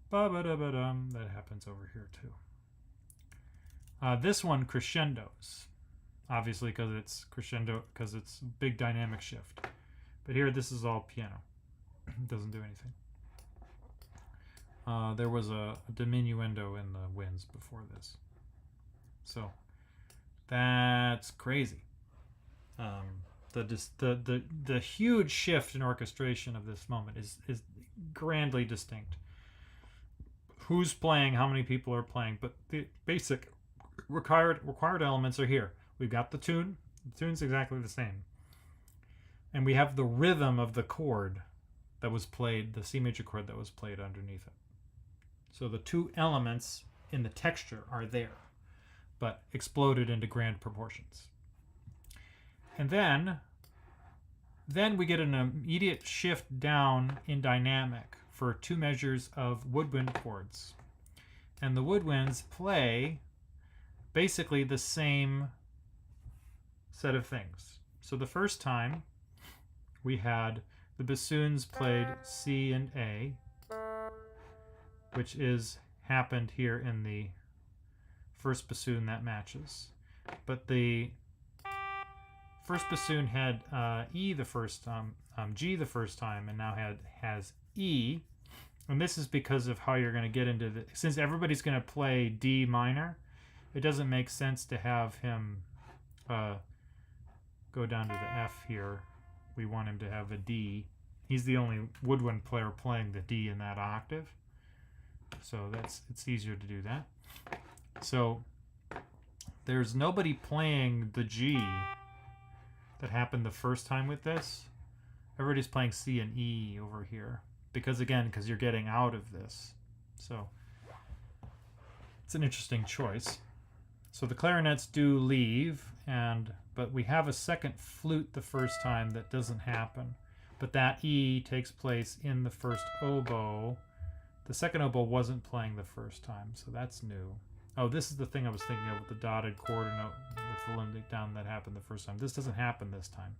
Ba-ba-da-ba-dum. That happens over here too. This one crescendos, obviously because it's crescendo, because it's big dynamic shift. But here this is all piano. It doesn't do anything. There was a diminuendo in the winds before this. So that's crazy. The huge shift in orchestration of this moment is grandly distinct. Who's playing, how many people are playing, but the basic required elements are here. We've got the tune. The tune's exactly the same. And we have the rhythm of the chord that was played, the C major chord that was played underneath it. So the 2 elements in the texture are there, but exploded into grand proportions. And then we get an immediate shift down in dynamic for 2 measures of woodwind chords. And the woodwinds play basically the same set of things. So the first time we had the bassoons played C and A, which happened here in the first bassoon that matches. But the first bassoon had E the first time, G the first time, and now has E. And this is because of how you're going to get into the... Since everybody's going to play D minor, it doesn't make sense to have him go down to the F here. We want him to have a D. He's the only woodwind player playing the D in that octave. So it's easier to do that. So there's nobody playing the G that happened the first time with this. Everybody's playing C and E over here. because you're getting out of this. So it's an interesting choice. So the clarinets do leave, but we have a second flute the first time that doesn't happen. But that E takes place in the first oboe. The second oboe wasn't playing the first time, so that's new. Oh, this is the thing I was thinking of with the dotted quarter note with the limbic down that happened the first time. This doesn't happen this time.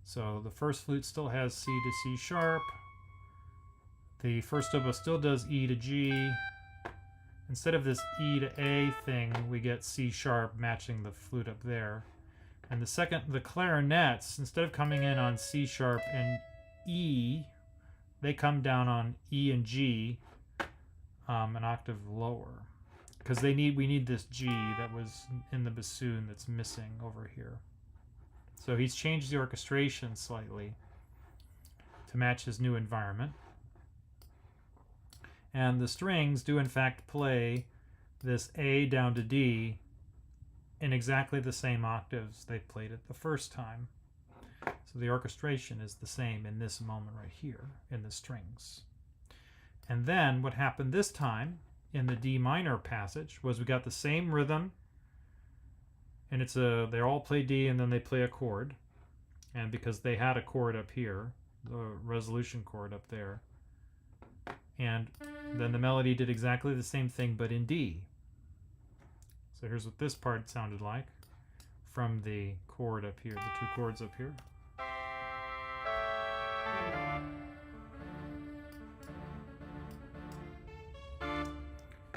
So the first flute still has C to C sharp. The first oboe still does E to G. Instead of this E to A thing, we get C sharp matching the flute up there. And the clarinets, instead of coming in on C sharp and E, they come down on E and G, an octave lower. Because we need this G that was in the bassoon that's missing over here. So he's changed the orchestration slightly to match his new environment. And the strings do in fact play this A down to D in exactly the same octaves they played it the first time. So the orchestration is the same in this moment right here in the strings. And then what happened this time in the D minor passage was we got the same rhythm, and they all play D and then they play a chord. And because they had a chord up here, the resolution chord up there, and then the melody did exactly the same thing but in D. So here's what this part sounded like from the chord up here, the two chords up here.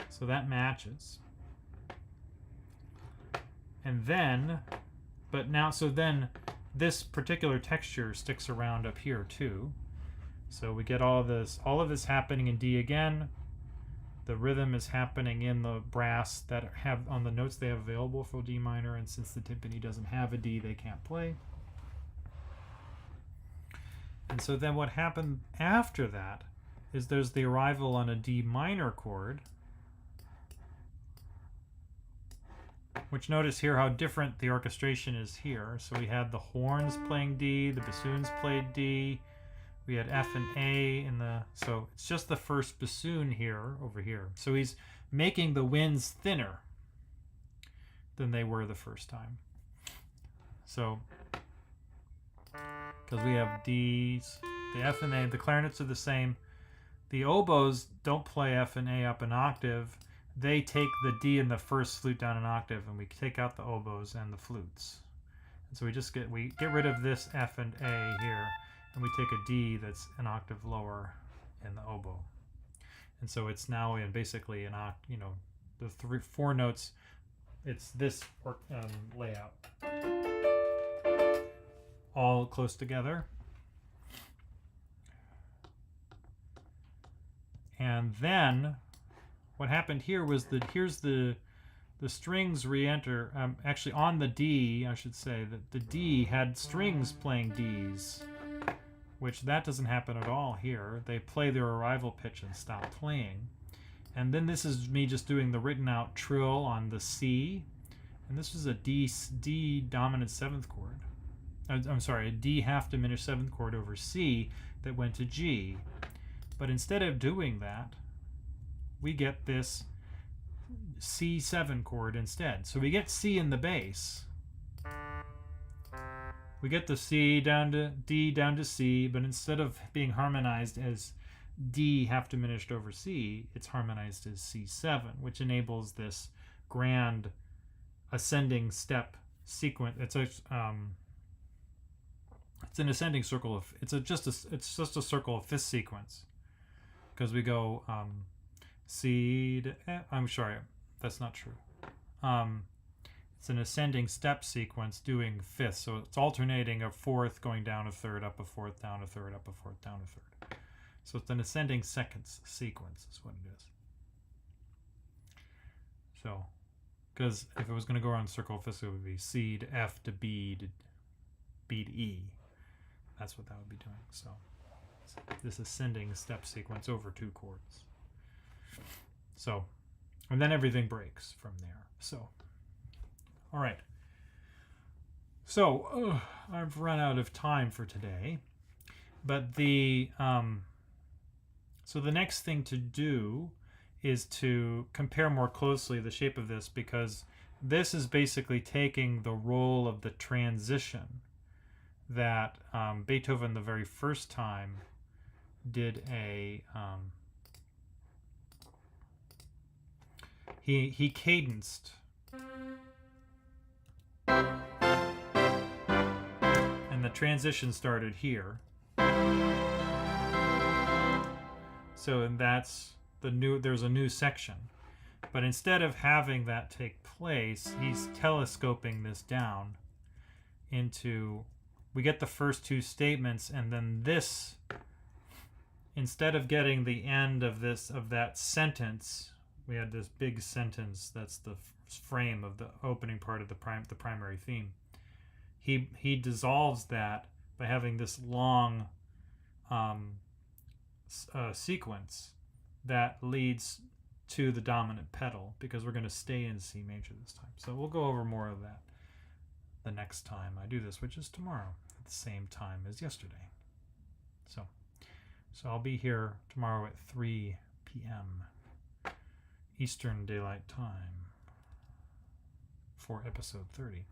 So that matches. And then, then this particular texture sticks around up here too. So we get all of this happening in D again. The rhythm is happening in the brass that have on the notes they have available for D minor, and since the timpani doesn't have a D, they can't play. And so then what happened after that is there's the arrival on a D minor chord, which notice here how different the orchestration is here. So we had the horns playing D, the bassoons played D, we had F and A so it's just the first bassoon here, over here. So he's making the winds thinner than they were the first time. So, because we have D's, the F and A, the clarinets are the same. The oboes don't play F and A up an octave. They take the D in the first flute down an octave, and we take out the oboes and the flutes. And so we get rid of this F and A here, and we take a D that's an octave lower in the oboe. And so it's now in basically the four notes. It's this layout, all close together. And then what happened here was that here's the strings re-enter, actually on the D, I should say, that the D had strings playing Ds, which that doesn't happen at all here. They play their arrival pitch and stop playing. And then this is me just doing the written out trill on the C, and this was a D dominant seventh chord. I'm sorry, a D half diminished seventh chord over C that went to G. But instead of doing that, we get this C7 chord instead. So we get C in the bass. We get the C down to D down to C, but instead of being harmonized as D half diminished over C, it's harmonized as C7, which enables this grand ascending step sequence. It's an ascending circle of it's just a circle of fifth sequence, because we go C to F. I'm sorry, that's not true. It's an ascending step sequence doing fifths, so it's alternating a fourth going down a third, up a fourth, down a third, up a fourth, down a third. So it's an ascending seconds sequence is what it is. So, because if it was going to go around circle of fifths, it would be C to F to B to E. That's what that would be doing. So this ascending step sequence over two chords. So, and then everything breaks from there. So, all right. So I've run out of time for today, but the So the next thing to do is to compare more closely the shape of this, because this is basically taking the role of the transition that Beethoven the very first time did he cadenced, and the transition started here. So, and that's there's a new section. But instead of having that take place, he's telescoping this down into, we get the first two statements, and then this, instead of getting the end of that sentence, we had this big sentence that's the frame of the opening part of the primary theme. He dissolves that by having this long sequence that leads to the dominant pedal, because we're going to stay in C major this time. So we'll go over more of that the next time I do this, which is tomorrow at the same time as yesterday. So I'll be here tomorrow at 3 p.m. Eastern Daylight Time for episode 30.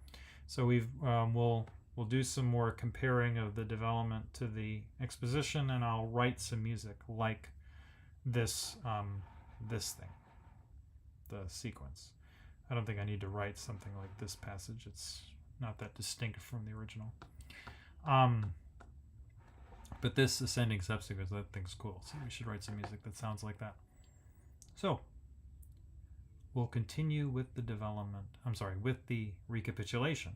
So we'll do some more comparing of the development to the exposition, and I'll write some music like this thing, the sequence. I don't think I need to write something like this passage. It's not that distinct from the original. But this ascending subsequence, that thing's cool. So we should write some music that sounds like that. So we'll continue with the with the recapitulation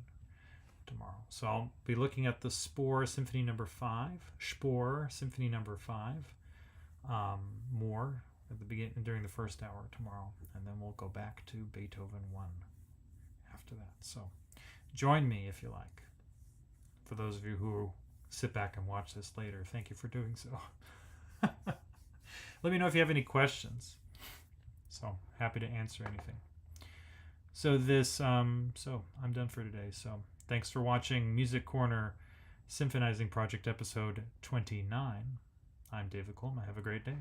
tomorrow. So I'll be looking at the Spohr Symphony Number 5, more at the beginning during the first hour tomorrow, and then we'll go back to Beethoven 1 after that. So join me if you like. For those of you who sit back and watch this later, thank you for doing so. Let me know if you have any questions. So happy to answer anything. So so I'm done for today. So thanks for watching Music Corner Symphonizing Project episode 29. I'm David Colma. Have a great day.